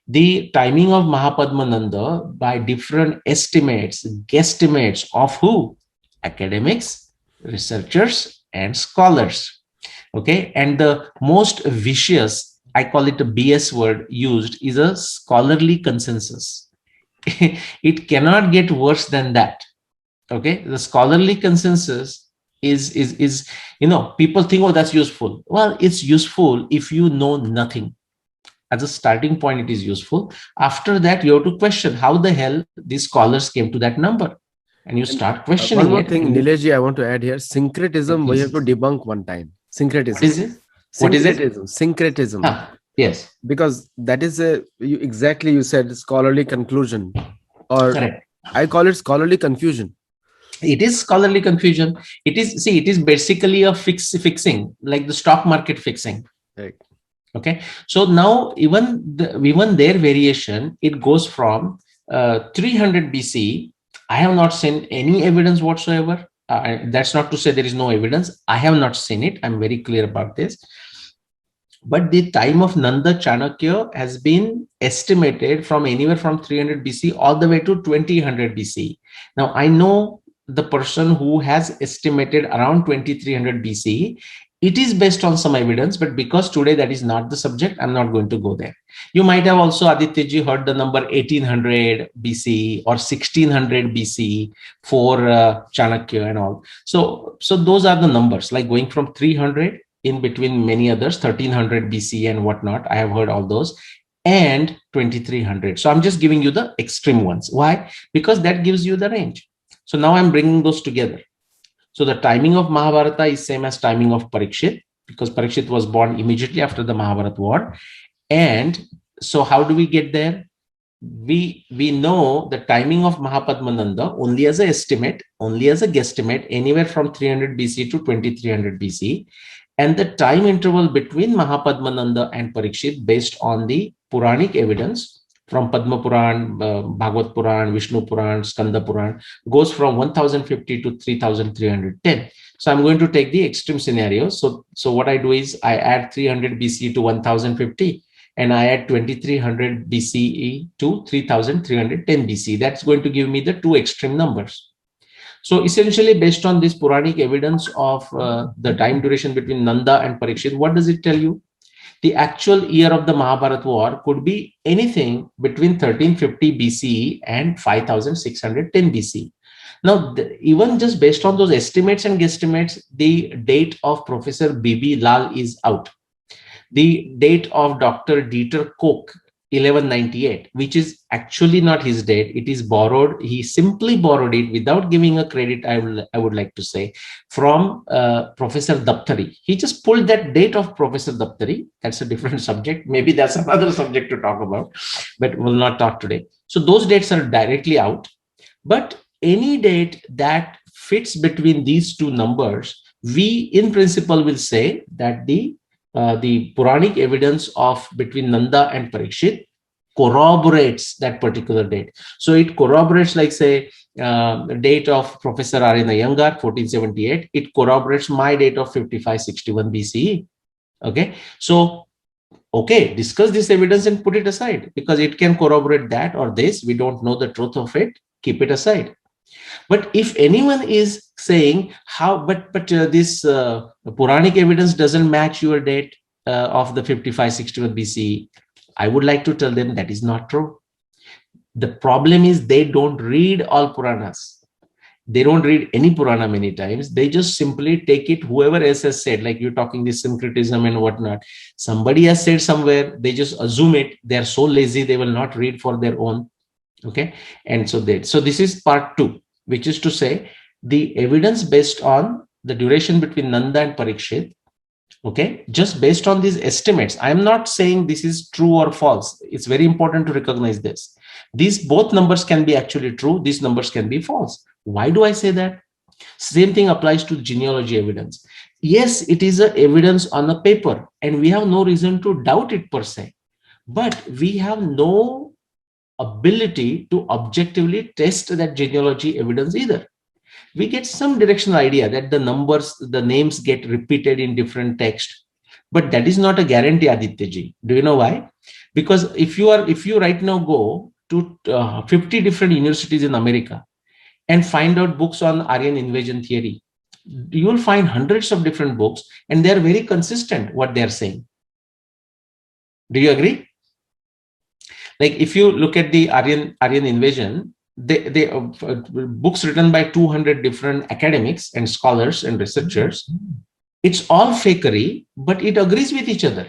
The timing of Mahapadmananda by different estimates, guesstimates of who? Academics, researchers, and scholars. Okay, and the most vicious, I call it a BS word used, is a scholarly consensus. It cannot get worse than that. Okay, the scholarly consensus is people think, oh, that's useful. Well, it's useful if you know nothing. As a starting point, it is useful. After that, you have to question how the hell these scholars came to that number. And you start questioning one more it. thing, Nilesh, I want to add here. Syncretism, we have to debunk one time. Syncretism. What is it? What is it? Syncretism. Yes. Because that is you said scholarly conclusion. Or correct. I call it scholarly confusion. It is scholarly confusion. It is basically a fixing, like the stock market fixing. Right. Okay. So now even their variation, it goes from 300 BC. I have not seen any evidence whatsoever. That's not to say there is no evidence. I have not seen it. I'm very clear about this. But the time of Nanda Chanakya has been estimated from anywhere from 300 BC all the way to 2000 BC. Now, I know the person who has estimated around 2300 BC. It is based on some evidence, but because today that is not the subject, I'm not going to go there. You might have also, Adityaji, heard the number 1800 BC or 1600 BC for Chanakya and all. So those are the numbers, like going from 300 in between many others, 1300 BC and whatnot. I have heard all those, and 2300. So I'm just giving you the extreme ones. Why? Because that gives you the range. So now I'm bringing those together. So the timing of Mahabharata is same as timing of Parikshit, because Parikshit was born immediately after the Mahabharata War. And so how do we get there? We know the timing of Mahapadmananda only as an estimate, only as a guesstimate, anywhere from 300 BC to 2300 BC. And the time interval between Mahapadmananda and Parikshit based on the Puranic evidence from Padma Puran, Bhagavad Puran, Vishnu Puran, Skanda Puran, goes from 1050 to 3310. So I'm going to take the extreme scenario. So what I do is I add 300 BCE to 1050, and I add 2300 BCE to 3310 BCE. That's going to give me the two extreme numbers. So essentially, based on this Puranic evidence of the time duration between Nanda and Parikshit, what does it tell you? The actual year of the Mahabharata War could be anything between 1350 BCE and 5610 BCE. Now, even just based on those estimates and guesstimates, the date of Professor B.B. Lal is out. The date of Dr. Dieter Koch, 1198, which is actually not his date. It is borrowed. He simply borrowed it without giving a credit, I would like to say, from Professor Daptari. He just pulled that date of Professor Daptari. That's a different subject. Maybe that's another subject to talk about, but we'll not talk today. So those dates are directly out. But any date that fits between these two numbers, we in principle will say that the Puranic evidence of between Nanda and Parikshit corroborates that particular date. So it corroborates, like say, the date of Professor Aryan Iyengar, 1478. It corroborates my date of 5561 BCE. Okay, so okay, discuss this evidence and put it aside because it can corroborate that or this. We don't know the truth of it. Keep it aside. But if anyone is saying how, but this Puranic evidence doesn't match your date of the 5561 BCE, I would like to tell them that is not true. The problem is they don't read all Puranas. They don't read any Purana many times. They just simply take it, whoever else has said, like you're talking this syncretism and whatnot. Somebody has said somewhere, they just assume it. They're so lazy, they will not read for their own. Okay. And so this is part two, which is to say the evidence based on the duration between Nanda and Parikshit. Okay, just based on these estimates. I'm not saying this is true or false. It's very important to recognize this. These both numbers can be actually true. These numbers can be false. Why do I say that? Same thing applies to genealogy evidence. Yes, it is a evidence on a paper and we have no reason to doubt it per se, but we have no ability to objectively test that genealogy evidence either. We get some directional idea that the numbers, the names get repeated in different text, but that is not a guarantee, Aditya ji. Do you know why? Because if you right now go to 50 different universities in America and find out books on Aryan invasion theory, you will find hundreds of different books and they are very consistent what they are saying. Do you agree? Like if you look at the Aryan invasion, they books written by 200 different academics and scholars and researchers, it's all fakery, but it agrees with each other.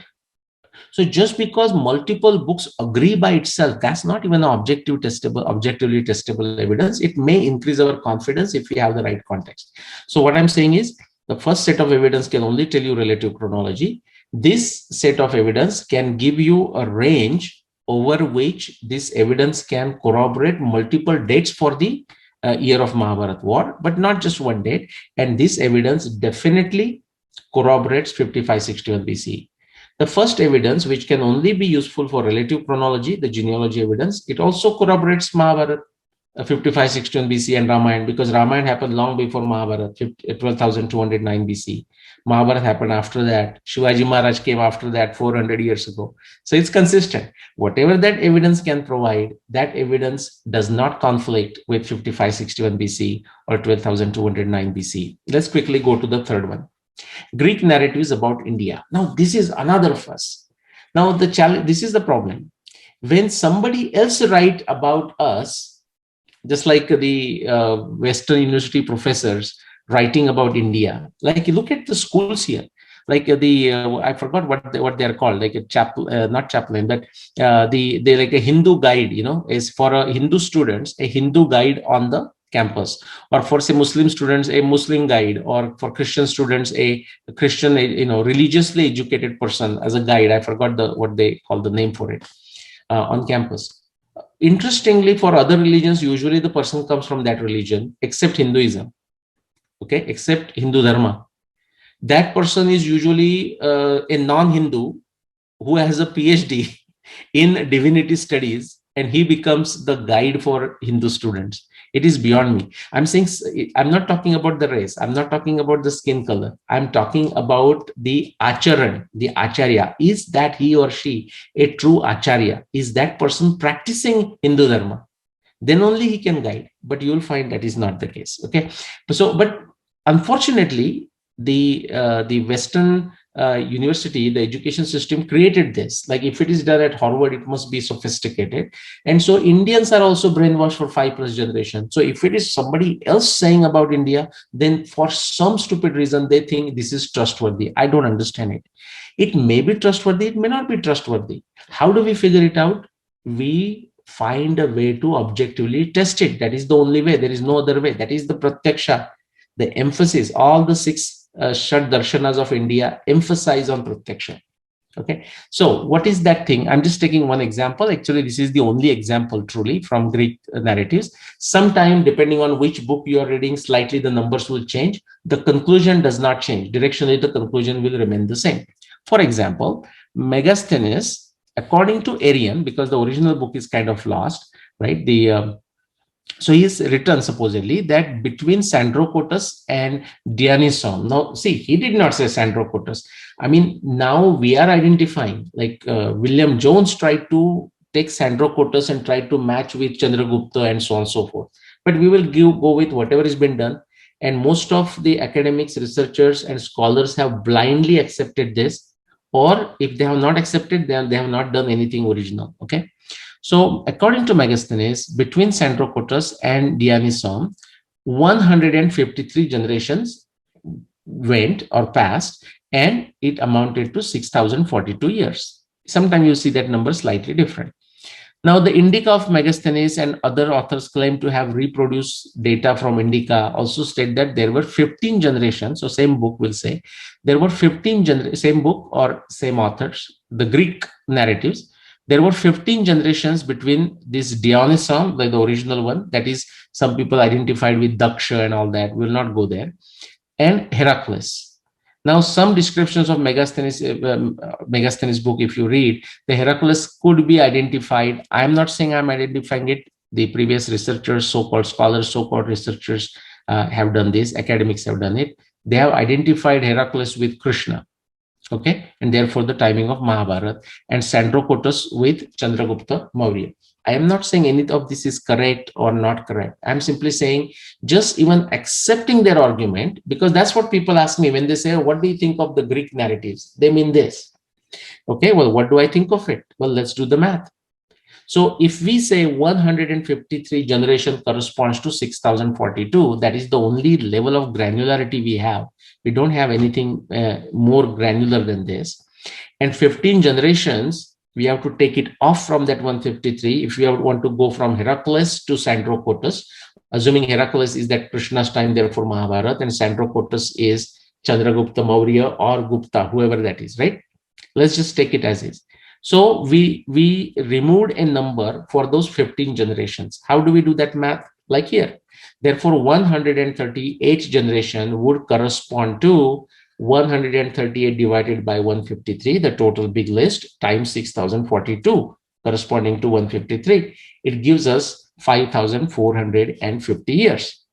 So just because multiple books agree by itself, that's not even an objectively testable evidence. It may increase our confidence if we have the right context. So what I'm saying is the first set of evidence can only tell you relative chronology. This set of evidence can give you a range over which this evidence can corroborate multiple dates for the year of Mahabharata War, but not just one date. And this evidence definitely corroborates 5561 BCE. The first evidence, which can only be useful for relative chronology, the genealogy evidence, it also corroborates Mahabharata 5561 BC and Ramayana, because Ramayana happened long before Mahabharata, 12,209 BC. Mahabharata happened after that. Shivaji Maharaj came after that 400 years ago. So it's consistent. Whatever that evidence can provide, that evidence does not conflict with 5561 BC or 12,209 BC. Let's quickly go to the third one. Greek narratives about India. Now, this is another fuss. Now, the challenge, this is the problem. When somebody else writes about us, just like the Western University professors writing about India, like you look at the schools here, like I forgot what they are called, like a not chaplain, but they like a Hindu guide, is for a Hindu students, a Hindu guide on the campus, or for say Muslim students, a Muslim guide, or for Christian students, a Christian, religiously educated person as a guide. I forgot what they call the name for it on campus. Interestingly, for other religions, usually the person comes from that religion, except Hinduism, okay, except Hindu Dharma. That person is usually a non-Hindu who has a PhD in divinity studies and he becomes the guide for Hindu students. It is beyond me. I'm saying, I'm not talking about the race. I'm not talking about the skin color. I'm talking about the acharan, the acharya. Is that he or she a true acharya? Is that person practicing Hindu Dharma? Then only he can guide. But you will find that is not the case. Okay. So, but unfortunately, the Western university, the education system created this. Like if it is done at Harvard, it must be sophisticated. And so Indians are also brainwashed for 5+ generations. So if it is somebody else saying about India, then for some stupid reason, they think this is trustworthy. I don't understand it. It may be trustworthy, it may not be trustworthy. How do we figure it out? We find a way to objectively test it. That is the only way. There is no other way. That is the pratyaksha. The emphasis, all the six Shad Darshanas of India emphasize on pratyaksha. Okay. So what is that thing? I'm just taking one example. Actually, this is the only example truly from Greek narratives. Sometime, depending on which book you are reading, slightly the numbers will change. The conclusion does not change. Directionally, the conclusion will remain the same. For example, Megasthenes, according to Arian, because the original book is kind of lost, right? So he's written supposedly that between Sandrocotus and Dionyson. Now, see, he did not say Sandrocotus. I mean, now we are identifying, like William Jones tried to take Sandrocotus and try to match with Chandragupta and so on and so forth. But we will go with whatever has been done. And most of the academics, researchers, and scholars have blindly accepted this. Or if they have not accepted, then they have not done anything original. Okay. So according to Megasthenes, between Sandrocotus and Dionyson, 153 generations went or passed, and it amounted to 6,042 years. Sometimes you see that number slightly different. Now, the Indica of Megasthenes and other authors claim to have reproduced data from Indica, also state that there were 15 generations. So same book will say there were 15 same book or same authors, the Greek narratives. There were 15 generations between this Dionyson, like the original one, that is some people identified with Daksha and all that, will not go there, and Heracles. Now, some descriptions of Megasthenes book, if you read, the Heracles could be identified. I'm not saying I'm identifying it. The previous researchers, so-called scholars, so-called researchers have done this. Academics have done it. They have identified Heracles with Krishna. Okay, and therefore the timing of Mahabharata, and Sandrocotus with Chandragupta Maurya. I am not saying any of this is correct or not correct. I'm simply saying just even accepting their argument, because that's what people ask me when they say, what do you think of the Greek narratives? They mean this. Okay, well, what do I think of it? Well, let's do the math. So if we say 153 generation corresponds to 6,042, that is the only level of granularity we have. We don't have anything more granular than this. And 15 generations, we have to take it off from that 153. If we want to go from Heracles to Sandrocotus, assuming Heracles is that Krishna's time, therefore Mahabharata, and Sandrocotus is Chandragupta Maurya or Gupta, whoever that is, right? Let's just take it as is. So we removed a number for those 15 generations. How do we do that math? Like here. Therefore, 138 generation would correspond to 138 divided by 153, the total big list, times 6,042, corresponding to 153. It gives us 5,450 years.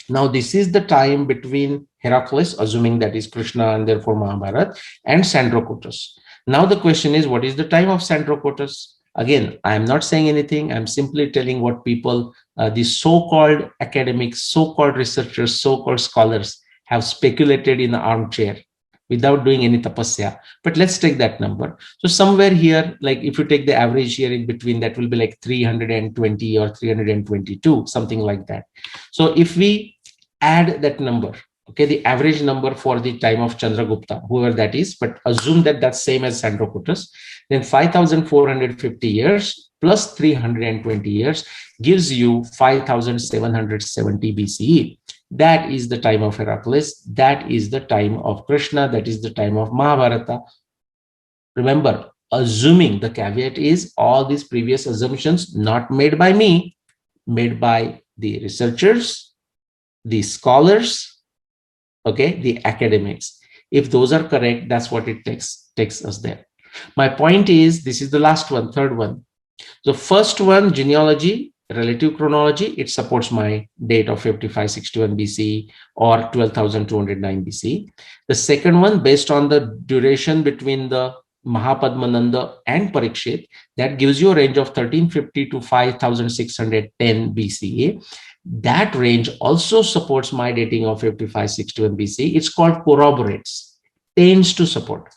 Now, this is the time between Heracles, assuming that is Krishna and therefore Mahabharata, and Sandrocotus. Now the question is, what is the time of Sandrocotus? Again, I am not saying anything. I'm simply telling what people, these so-called academics, so-called researchers, so-called scholars have speculated in the armchair without doing any tapasya. But let's take that number. So somewhere here, like if you take the average here in between, that will be like 320 or 322, something like that. So if we add that number, okay, the average number for the time of Chandragupta, whoever that is, but assume that that's same as Sandrocotus, then 5,450 years plus 320 years gives you 5,770 BCE. That is the time of Heracles. That is the time of Krishna. That is the time of Mahabharata. Remember, assuming, the caveat is all these previous assumptions not made by me, made by the researchers, the scholars, okay, the academics. If those are correct, that's what it takes us there. My point is, this is the last one, third one. The first one, genealogy, relative chronology, it supports my date of 5561 BC or 12,209 BC. The second one, based on the duration between the Mahapadmananda and Parikshit, that gives you a range of 1350 to 5610 BCE. That range also supports my dating of 5561 BC. It's called corroborates, tends to support.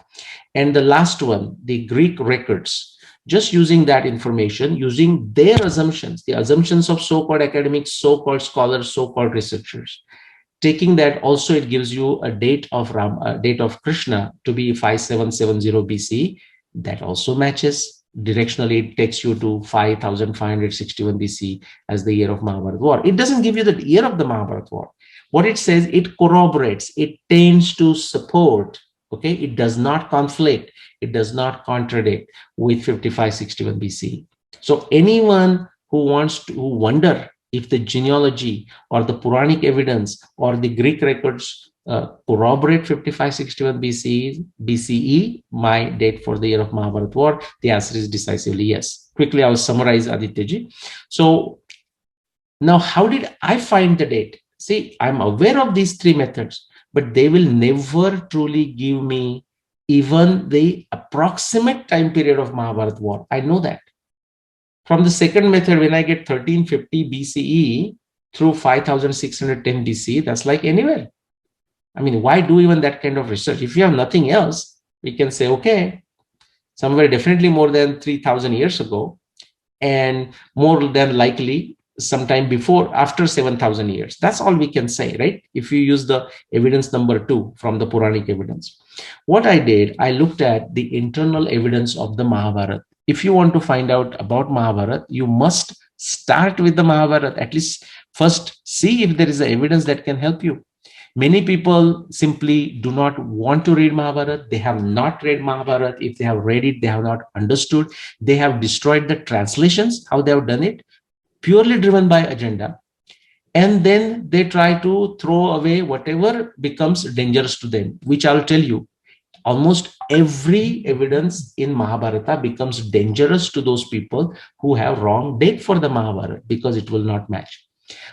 And the last one, the Greek records, just using that information, using their assumptions, the assumptions of so-called academics, so-called scholars, so-called researchers. Taking that, also it gives you a date of date of Krishna to be 5770 BC. That also matches. Directionally, it takes you to 5561 BC as the year of Mahabharata War. It doesn't give you the year of the Mahabharata War. What it says, it corroborates, it tends to support. Okay, it does not conflict, it does not contradict with 5561 BC. So anyone who wonder if the genealogy or the Puranic evidence or the Greek records corroborate 5561 BCE, my date for the year of Mahabharata War, the answer is decisively yes. Quickly, I'll summarize, Adityaji. So now, how did I find the date? See, I'm aware of these three methods, but they will never truly give me even the approximate time period of Mahabharata War. I know that. From the second method, when I get 1350 BCE through 5610 BC, that's like anywhere. I mean, why do even that kind of research? If you have nothing else, we can say, okay, somewhere definitely more than 3000 years ago, and more than likely sometime before, after 7,000 years. That's all we can say, right? If you use the evidence number 2 from the Puranic evidence. What I did, I looked at the internal evidence of the Mahabharata. If you want to find out about Mahabharata, you must start with the Mahabharata. At least first see if there is evidence that can help you. Many people simply do not want to read Mahabharata. They have not read Mahabharata. If they have read it, they have not understood. They have destroyed the translations, how they have done it, purely driven by agenda. And then they try to throw away whatever becomes dangerous to them, which I'll tell you. Almost every evidence in Mahabharata becomes dangerous to those people who have wrong date for the Mahabharata because it will not match.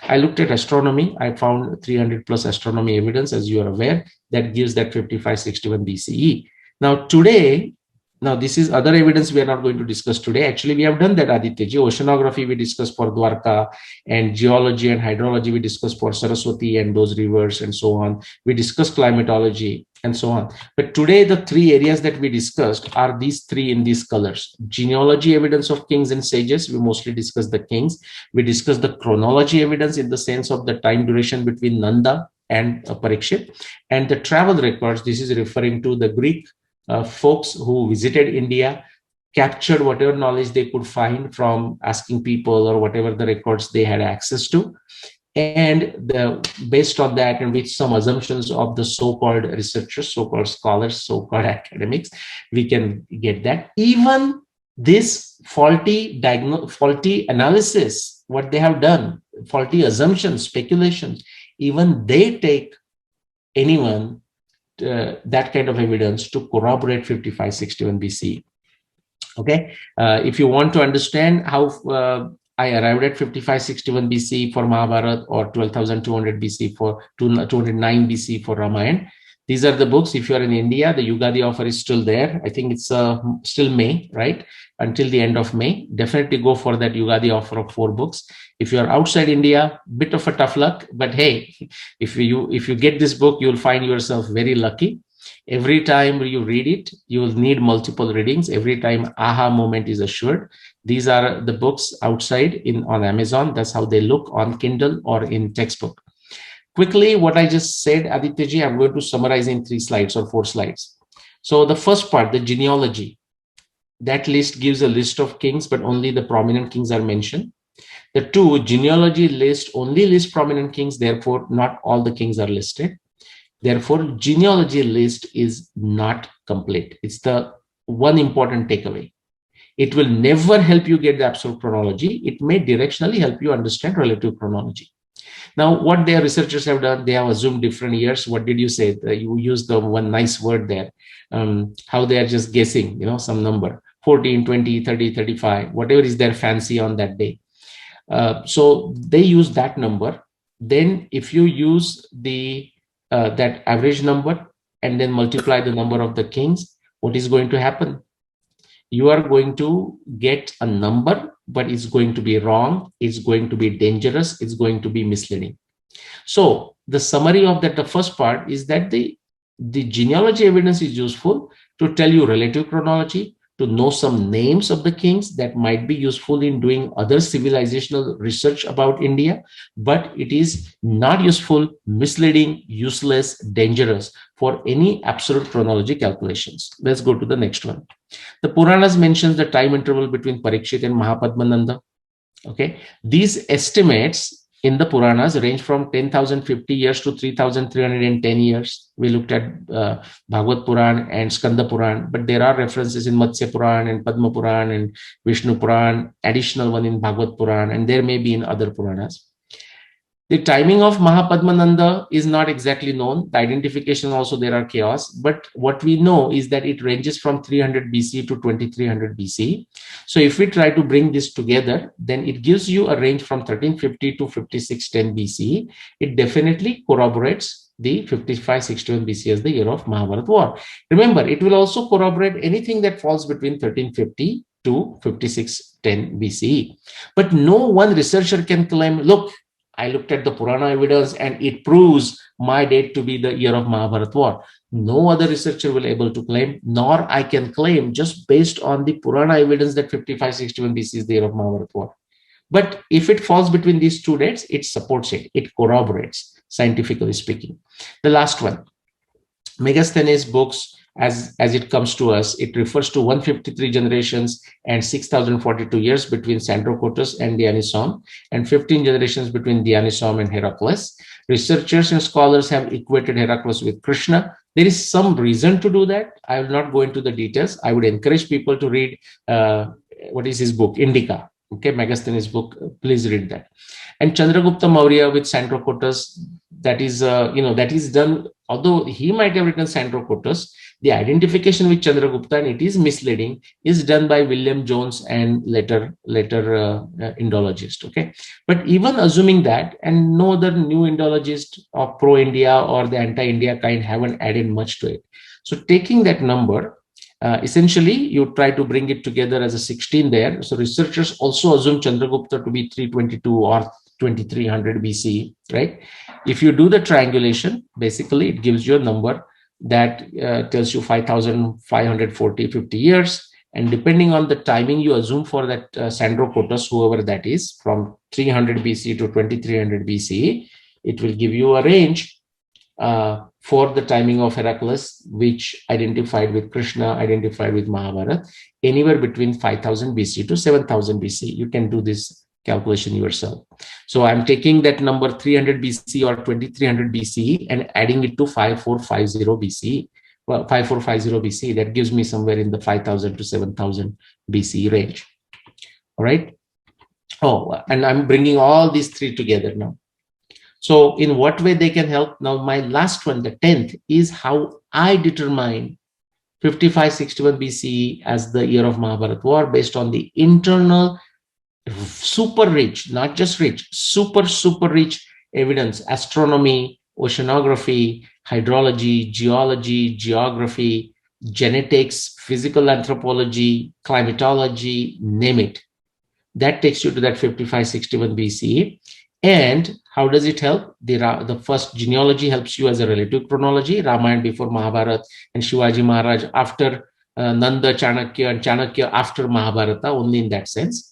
I looked at astronomy. I found 300 plus astronomy evidence, as you are aware, that gives that 5561 BCE. Now, today, now this is other evidence we are not going to discuss today. Actually, we have done that, Adityaji. Oceanography we discussed for Dwarka, and geology and hydrology we discussed for Saraswati and those rivers and so on. We discussed climatology and so on. But today, the three areas that we discussed are these three in these colors. Genealogy evidence of kings and sages. We mostly discussed the kings. We discussed the chronology evidence in the sense of the time duration between Nanda and Parikshit. And the travel records, this is referring to the Greek folks who visited India, captured whatever knowledge they could find from asking people or whatever the records they had access to. And based on that, and with some assumptions of the so-called researchers, so-called scholars, so-called academics, we can get that. Even this faulty analysis, what they have done, faulty assumptions, speculations, even they take anyone that kind of evidence to corroborate 5561 BC. Okay, if you want to understand how I arrived at 5561 BC for Mahabharata or 12,200 BC for 209 BC for Ramayana. These are the books. If you are in India, the Yugadi offer is still there. I think it's still May, right? Until the end of May. Definitely go for that Yugadi offer of 4 books. If you are outside India, bit of a tough luck. But hey, if you get this book, you'll find yourself very lucky. Every time you read it, you will need multiple readings. Every time aha moment is assured. These are the books outside on Amazon. That's how they look on Kindle or in textbook. Quickly, what I just said, Adityaji, I'm going to summarize in 3 slides or 4 slides. So the first part, the genealogy, that list gives a list of kings, but only the prominent kings are mentioned. The 2, genealogy list only lists prominent kings, therefore not all the kings are listed. Therefore, genealogy list is not complete. It's the one important takeaway. It will never help you get the absolute chronology. It may directionally help you understand relative chronology. Now, what their researchers have done, they have assumed different years. What did you say? You used the one nice word there. How they are just guessing, some number. 14, 20, 30, 35, whatever is their fancy on that day. So they use that number. Then if you use the that average number and then multiply the number of the kings, what is going to happen? You are going to get a number, but it's going to be wrong, it's going to be dangerous, it's going to be misleading. So the summary of that, the first part is that the genealogy evidence is useful to tell you relative chronology, to know some names of the kings that might be useful in doing other civilizational research about India, but it is not useful, misleading, useless, dangerous for any absolute chronology calculations. Let's go to the next one. The Puranas mentions the time interval between Parikshit and Mahapadmananda. Okay, these estimates in the Puranas range from 10,050 years to 3,310 years. We looked at Bhagavad Puran and Skanda Puran, but there are references in Matsya Puran and Padma Puran and Vishnu Puran, additional one in Bhagavad Puran, and there may be in other Puranas. The timing of Mahapadmananda is not exactly known. The identification also, there are chaos. But what we know is that it ranges from 300 BC to 2300 BC. So if we try to bring this together, then it gives you a range from 1350 to 5610 BC. It definitely corroborates the 5561 BC as the year of Mahabharata War. Remember, it will also corroborate anything that falls between 1350 to 5610 BCE. But no one researcher can claim, look, I looked at the Purana evidence and it proves my date to be the year of Mahabharata War. No other researcher will be able to claim, nor I can claim just based on the Purana evidence that 5561 BC is the year of Mahabharata War. But if it falls between these two dates, it supports it. It corroborates, scientifically speaking. The last one, Megasthenes books, as it comes to us, it refers to 153 generations and 6,042 years between Sandrocotus and Dionysium, and 15 generations between Dionysium and Heracles. Researchers and scholars have equated Heracles with Krishna. There is some reason to do that. I will not go into the details. I would encourage people to read, what is his book, Indica. Okay, Megasthenes book, please read that. And Chandragupta Maurya with Sandrocotus, that is, that is done, although he might have written Sandrocotus, the identification with Chandragupta, and it is misleading, is done by William Jones and later Indologist. Okay, but even assuming that, and no other new Indologist of pro-India or the anti-India kind haven't added much to it. So taking that number, essentially you try to bring it together as a 16 there. So researchers also assume Chandragupta to be 322 or 2300 BC, right? If you do the triangulation, basically it gives you a number that tells you 5,540, 50 years. And depending on the timing you assume for that Sandrocotus, whoever that is, from 300 BC to 2300 BC, it will give you a range for the timing of Heracles, which identified with Krishna, identified with Mahabharata, anywhere between 5000 BC to 7000 BC. You can do this calculation yourself. So I'm taking that number 300 BC or 2300 BC and adding it to 5450 BC. Well, 5450 BC, that gives me somewhere in the 5000 to 7000 BC range. All right. Oh, and I'm bringing all these three together now. So in what way they can help? Now, my last one, the 10th, is how I determine 5561 BC as the year of Mahabharata War based on the internal super rich, not just rich, super rich evidence, astronomy, oceanography, hydrology, geology, geography, genetics, physical anthropology, climatology, name it. That takes you to that 5561 BC. And how does it help? The first genealogy helps you as a relative chronology, Ramayana before Mahabharata and Shivaji Maharaj after Nanda, Chanakya, and Chanakya after Mahabharata, only in that sense.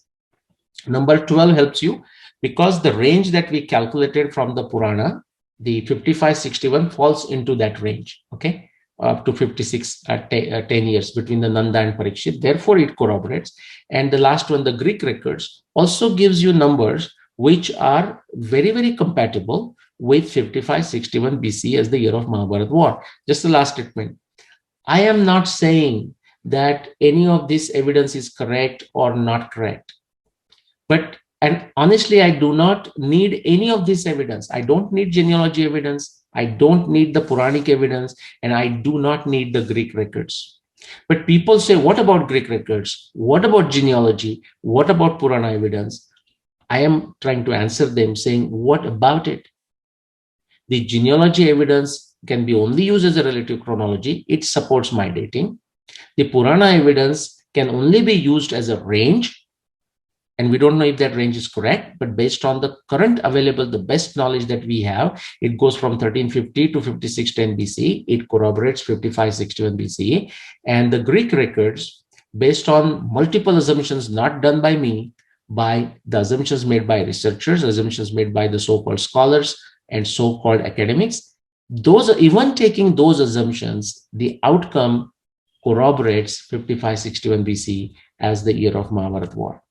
Number 12 helps you because the range that we calculated from the Purana, the 5561 falls into that range, okay, up to 56 at 10 years between the Nanda and Parikshit. Therefore, it corroborates. And the last one, the Greek records, also gives you numbers which are very, very compatible with 5561 BC as the year of Mahabharata War. Just the last statement. I am not saying that any of this evidence is correct or not correct. And honestly, I do not need any of this evidence. I don't need genealogy evidence. I don't need the Puranic evidence, and I do not need the Greek records. But people say, what about Greek records? What about genealogy? What about Purana evidence? I am trying to answer them saying, what about it? The genealogy evidence can be only used as a relative chronology. It supports my dating. The Purana evidence can only be used as a range, and we don't know if that range is correct, but based on the current available, the best knowledge that we have, it goes from 1350 to 5610 BC. It corroborates 5561 BC. And the Greek records, based on multiple assumptions not done by me, by the assumptions made by researchers, assumptions made by the so-called scholars and so-called academics, those, even taking those assumptions, the outcome corroborates 5561 BC as the year of Mahabharata War.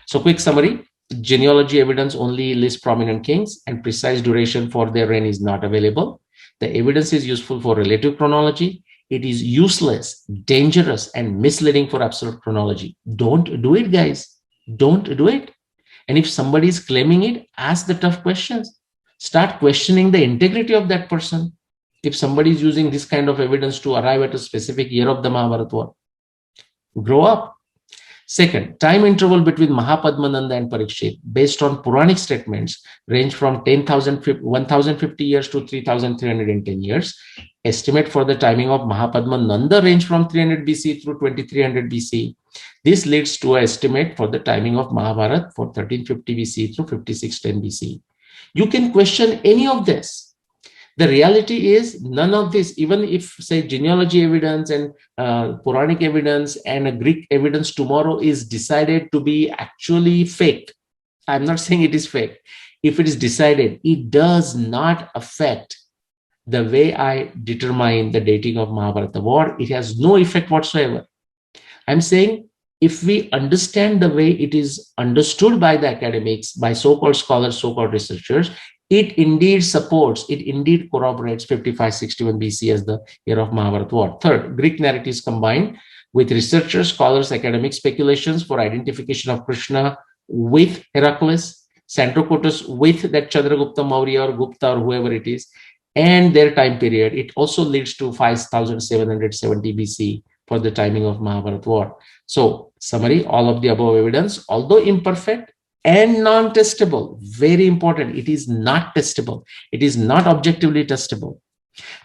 So quick summary, genealogy evidence only lists prominent kings and precise duration for their reign is not available. The evidence is useful for relative chronology. It is useless, dangerous, and misleading for absolute chronology. Don't do it, guys. Don't do it. And if somebody is claiming it, ask the tough questions. Start questioning the integrity of that person. If somebody is using this kind of evidence to arrive at a specific year of the Mahabharata War, grow up. Second, time interval between Mahapadmananda and Parikshit based on Puranic statements range from 1050 years to 3310 years. Estimate for the timing of Mahapadmananda range from 300 BC through 2300 BC. This leads to an estimate for the timing of Mahabharata for 1350 BC through 5610 BC. You can question any of this. The reality is none of this, even if say genealogy evidence and Puranic evidence and a Greek evidence tomorrow is decided to be actually fake. I'm not saying it is fake. If it is decided, it does not affect the way I determine the dating of Mahabharata War. It has no effect whatsoever. I'm saying if we understand the way it is understood by the academics, by so-called scholars, so-called researchers, it indeed supports, it indeed corroborates 5561 BC as the year of Mahabharata War. Third, Greek narratives combined with researchers, scholars, academic speculations for identification of Krishna with Heracles, Santrocotus with that Chandragupta Maurya or Gupta or whoever it is, and their time period. It also leads to 5770 BC for the timing of Mahabharata War. So, summary, all of the above evidence, although imperfect, and non-testable, very important, it is not testable, it is not objectively testable.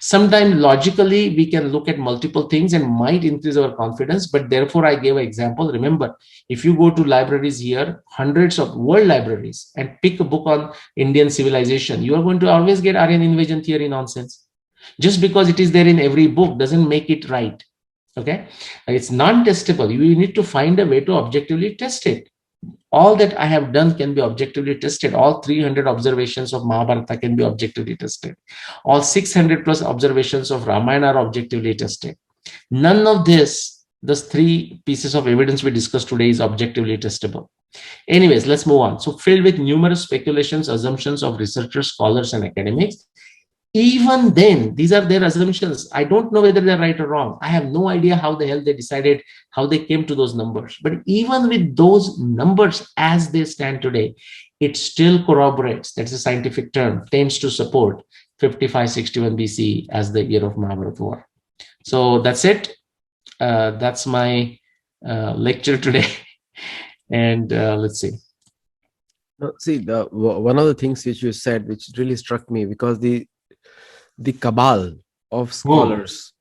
Sometimes logically we can look at multiple things and might increase our confidence, but therefore I gave an example. Remember, if you go to libraries here, hundreds of world libraries, and pick a book on Indian civilization, you are going to always get Aryan invasion theory nonsense. Just because it is there in every book doesn't make it right. Okay, it's non-testable. You need to find a way to objectively test it. All that I have done can be objectively tested. All 300 observations of Mahabharata can be objectively tested. All 600 plus observations of Ramayana are objectively tested. None of this, those three pieces of evidence we discussed today, is objectively testable. Anyways, let's move on. So filled with numerous speculations, assumptions of researchers, scholars, and academics. Even then, these are their assumptions. I don't know whether they're right or wrong. I have no idea how the hell they decided, how they came to those numbers. But even with those numbers as they stand today, it still corroborates, that's a scientific term, tends to support 5561 BC as the year of Mahabharata War. So that's it. That's my lecture today. And let's see. No, see, one of the things which you said, which really struck me, because the cabal of scholars,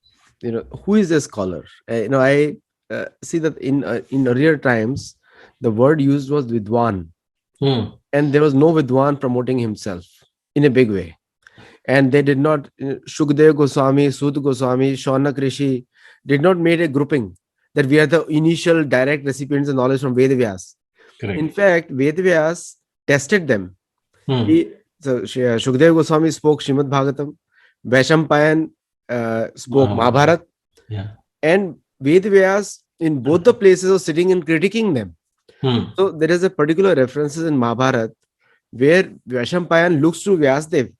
who is a scholar? I see that in earlier times, the word used was vidwan, and there was no vidwan promoting himself in a big way. And they did not, Shukdev Goswami, Sud Goswami, Shaunak Rishi did not make a grouping that we are the initial direct recipients of knowledge from Vedavyas. Correct. In fact, Vedavyas tested them. So Shukdev Goswami spoke Srimad Bhagavatam, Vaishampayan spoke Mahabharata, and Vedavyas in both the places are sitting and critiquing them. So there is a particular references in Mahabharata where Vaishampayan looks to Vyasdev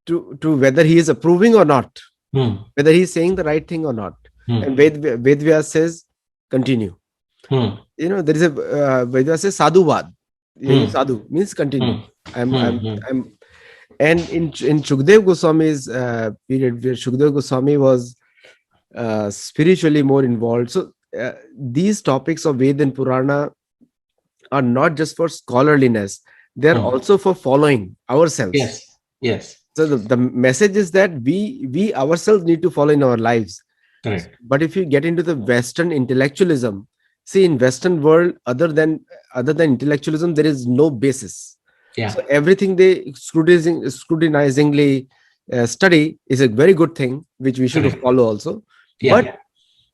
to whether he is approving or not, whether he is saying the right thing or not. And Vedvyas says, continue. There is a Vedvyas says sadhuvad. Sadhu means continue. And in Shukdev Goswami's period, where Shukdev Goswami was spiritually more involved. So these topics of Ved and Purana are not just for scholarliness, they're Hmm. also for following ourselves. Yes. Yes. So the message is that we ourselves need to follow in our lives. Correct. But if you get into the Western intellectualism, see, in Western world, other than intellectualism, there is no basis. So Yeah. everything they scrutinizingly study is a very good thing, which we should Correct. follow also. But Yeah.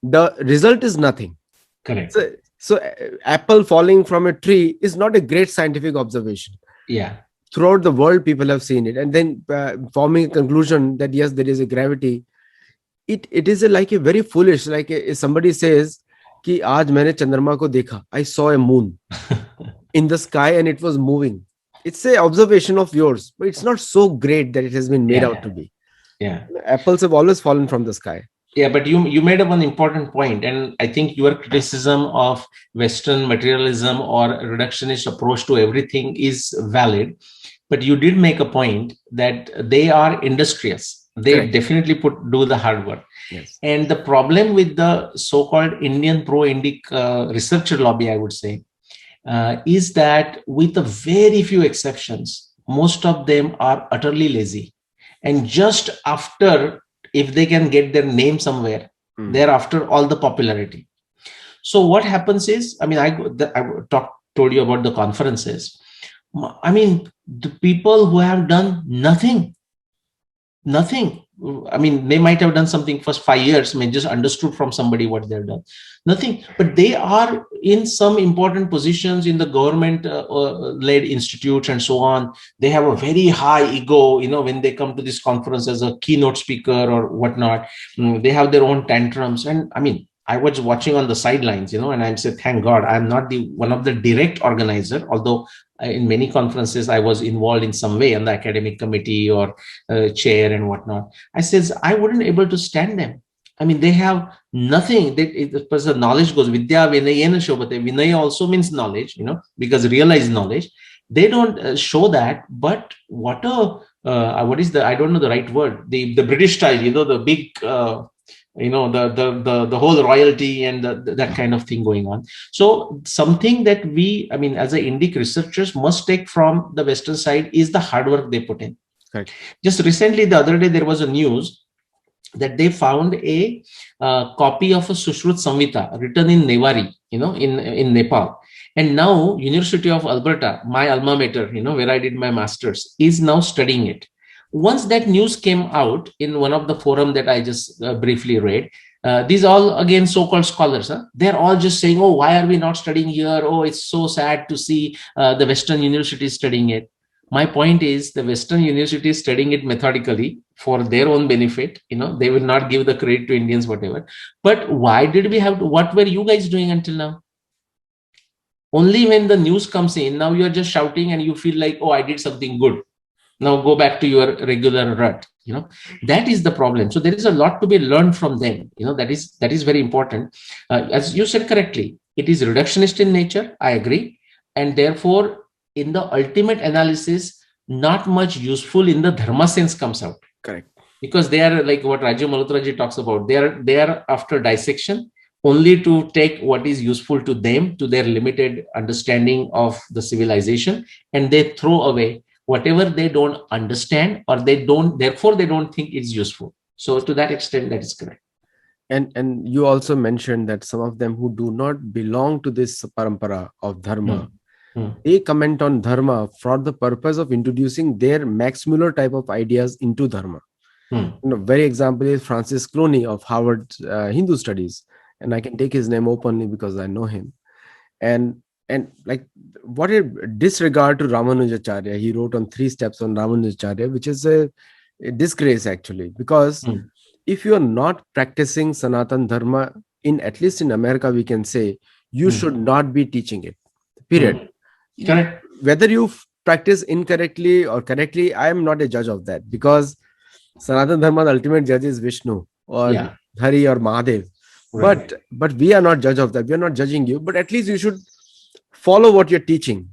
the result is nothing. Correct. So apple falling from a tree is not a great scientific observation. Yeah. Throughout the world, people have seen it, and then forming a conclusion that yes, there is a gravity. It is like a very foolish, like if somebody says कि आज मैंने चंद्रमा को देखा, I saw a moon in the sky and it was moving. It's a observation of yours, but it's not so great that it has been made out Yeah. to be. Yeah. Apples have always fallen from the sky. Yeah, but you made up one important point, and I think your criticism of Western materialism or reductionist approach to everything is valid. But you did make a point that they are industrious. They Correct. definitely do the hard work. Yes. And the problem with the so-called Indian pro-Indic researcher lobby, I would say, is that with a very few exceptions, most of them are utterly lazy. And just after, if they can get their name somewhere, they're after all the popularity. So what happens is, I mean, told you about the conferences. I mean, the people who have done nothing. I mean, they might have done something for 5 years, I mean, just understood from somebody what they've done. Nothing, but they are in some important positions in the government led institutes and so on. They have a very high ego, when they come to this conference as a keynote speaker or whatnot. They have their own tantrums. And I mean, I was watching on the sidelines, and I said, thank God, I'm not the one of the direct organizer, although in many conferences I was involved in some way on the academic committee or chair and whatnot. I says I wouldn't able to stand them. I mean, they have nothing. The knowledge goes vidya vinayena shobhate. Vinaya also means knowledge, because realized knowledge. They don't show that. But what is the, I don't know the right word. The British style, the big the whole royalty and that kind of thing going on. So something that we, I mean, as a Indic researchers must take from the Western side is the hard work they put in. Correct. Just recently, the other day, there was a news that they found a copy of a Sushrut Samhita written in Nevari, in Nepal. And now University of Alberta, my alma mater, where I did my master's, is now studying it. Once that news came out in one of the forum that I just briefly read, these all again so-called scholars, they're all just saying, oh, why are we not studying here? Oh, it's so sad to see the Western universities studying it. My point is the Western university is studying it methodically for their own benefit. They will not give the credit to Indians, whatever. But why did we have to, what were you guys doing until now? Only when the news comes in, now you're just shouting and you feel like, oh, I did something good. Now go back to your regular rut. That is the problem. So there is a lot to be learned from them. That is very important. As you said correctly, it is reductionist in nature. I agree. And therefore, in the ultimate analysis, not much useful in the dharma sense comes out. Correct. Because they are like what Raju Malhotraji talks about. They are after dissection only to take what is useful to them, to their limited understanding of the civilization, and they throw away whatever they don't understand or therefore they don't think it's useful. So to that extent, that is correct. And you also mentioned that some of them who do not belong to this parampara of dharma, they comment on dharma for the purpose of introducing their Max Muller type of ideas into dharma. Very example is Francis Clooney of Harvard Hindu Studies, and I can take his name openly because I know him. And like, what a disregard to Ramanujacharya. He wrote on 3 steps on Ramanujacharya, which is a disgrace actually, because if you are not practicing Sanatan Dharma, at least in America, we can say you should not be teaching it. Period. Correct. Whether you practice incorrectly or correctly, I am not a judge of that, because Sanatan Dharma, the ultimate judge is Vishnu or Hari or Mahadev. Right. But we are not judge of that. We are not judging you, but at least you should follow what you're teaching.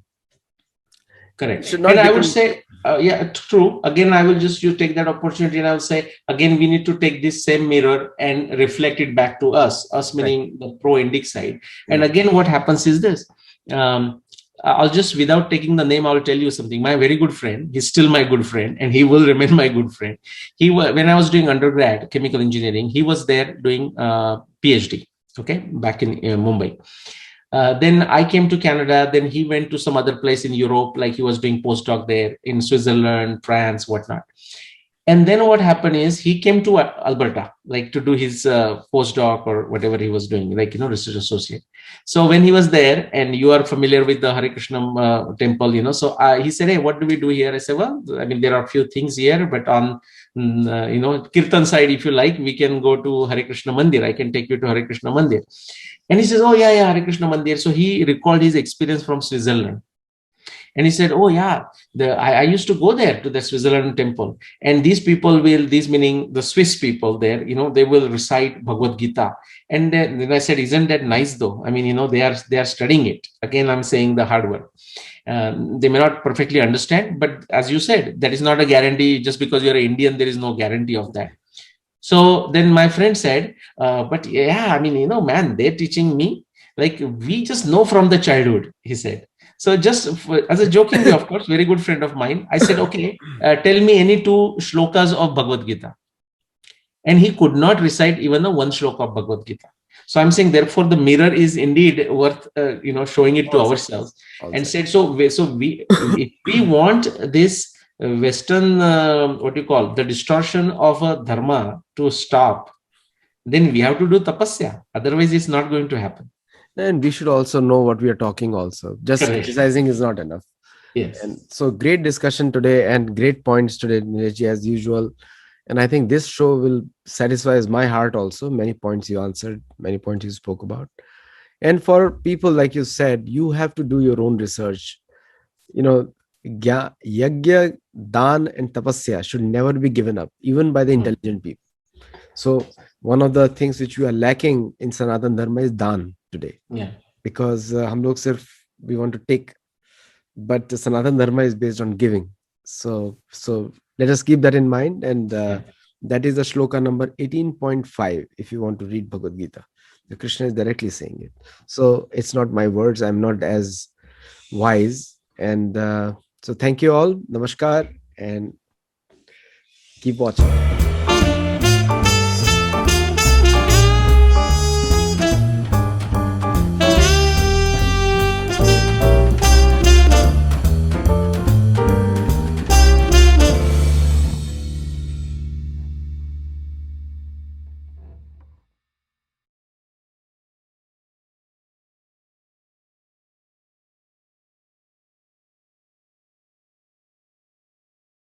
It Correct. should And not I would become say, yeah, true. Again, I will just you take that opportunity and I will say, again, we need to take this same mirror and reflect it back to us right. meaning the pro-Indic side. And Yeah. again, what happens is this. Um, I'll just, without taking the name, I'll tell you something. My very good friend, he's still my good friend, and he will remain my good friend. When I was doing undergrad chemical engineering, he was there doing PhD. Okay, back in Mumbai. Then I came to Canada. Then he went to some other place in Europe, like he was doing postdoc there in Switzerland, France, whatnot. And then what happened is he came to Alberta, like to do his postdoc or whatever he was doing, like, research associate. So when he was there, and you are familiar with the Hare Krishna temple, so he said, hey, what do we do here? I said, well, I mean, there are a few things here, but on, Kirtan side, if you like, we can go to Hare Krishna Mandir. I can take you to Hare Krishna Mandir. And he says, oh, yeah, yeah, Hare Krishna Mandir. So he recalled his experience from Switzerland. And he said, oh, yeah, I used to go there to the Switzerland temple. And these people these meaning the Swiss people there, they will recite Bhagavad Gita. And then I said, isn't that nice though? I mean, they are studying it. Again, I'm saying the hard word. They may not perfectly understand, but as you said, that is not a guarantee. Just because you're an Indian, there is no guarantee of that. So then my friend said, but yeah, I mean, man, they're teaching me, like, we just know from the childhood, he said. So just as a joking way, of course, very good friend of mine, I said, okay, tell me any two shlokas of Bhagavad Gita. And he could not recite even a one shloka of Bhagavad Gita. So I'm saying, therefore, the mirror is indeed worth, showing it to All sides. ourselves. All And sides. said, if we want this Western, what you call, the distortion of a dharma to stop, then we have to do tapasya. Otherwise, it's not going to happen. And we should also know what we are talking also. Just Correct. criticizing is not enough. Yes. And so great discussion today and great points today, Nilesh, as usual. And I think this show will satisfies my heart also. Many points you answered, many points you spoke about. And for people, like you said, you have to do your own research. Yagya, dan, and tapasya should never be given up, even by the Mm. intelligent people. So one of the things which we are lacking in Sanatan Dharma is dan today, Yeah. because हम लोग सिर्फ we want to take, but Sanatan Dharma is based on giving. So let us keep that in mind, and Yeah. that is the shloka number 18.5. If you want to read Bhagavad Gita, the Krishna is directly saying it. So it's not my words. I'm not as wise, and so thank you all. Namaskar, and keep watching.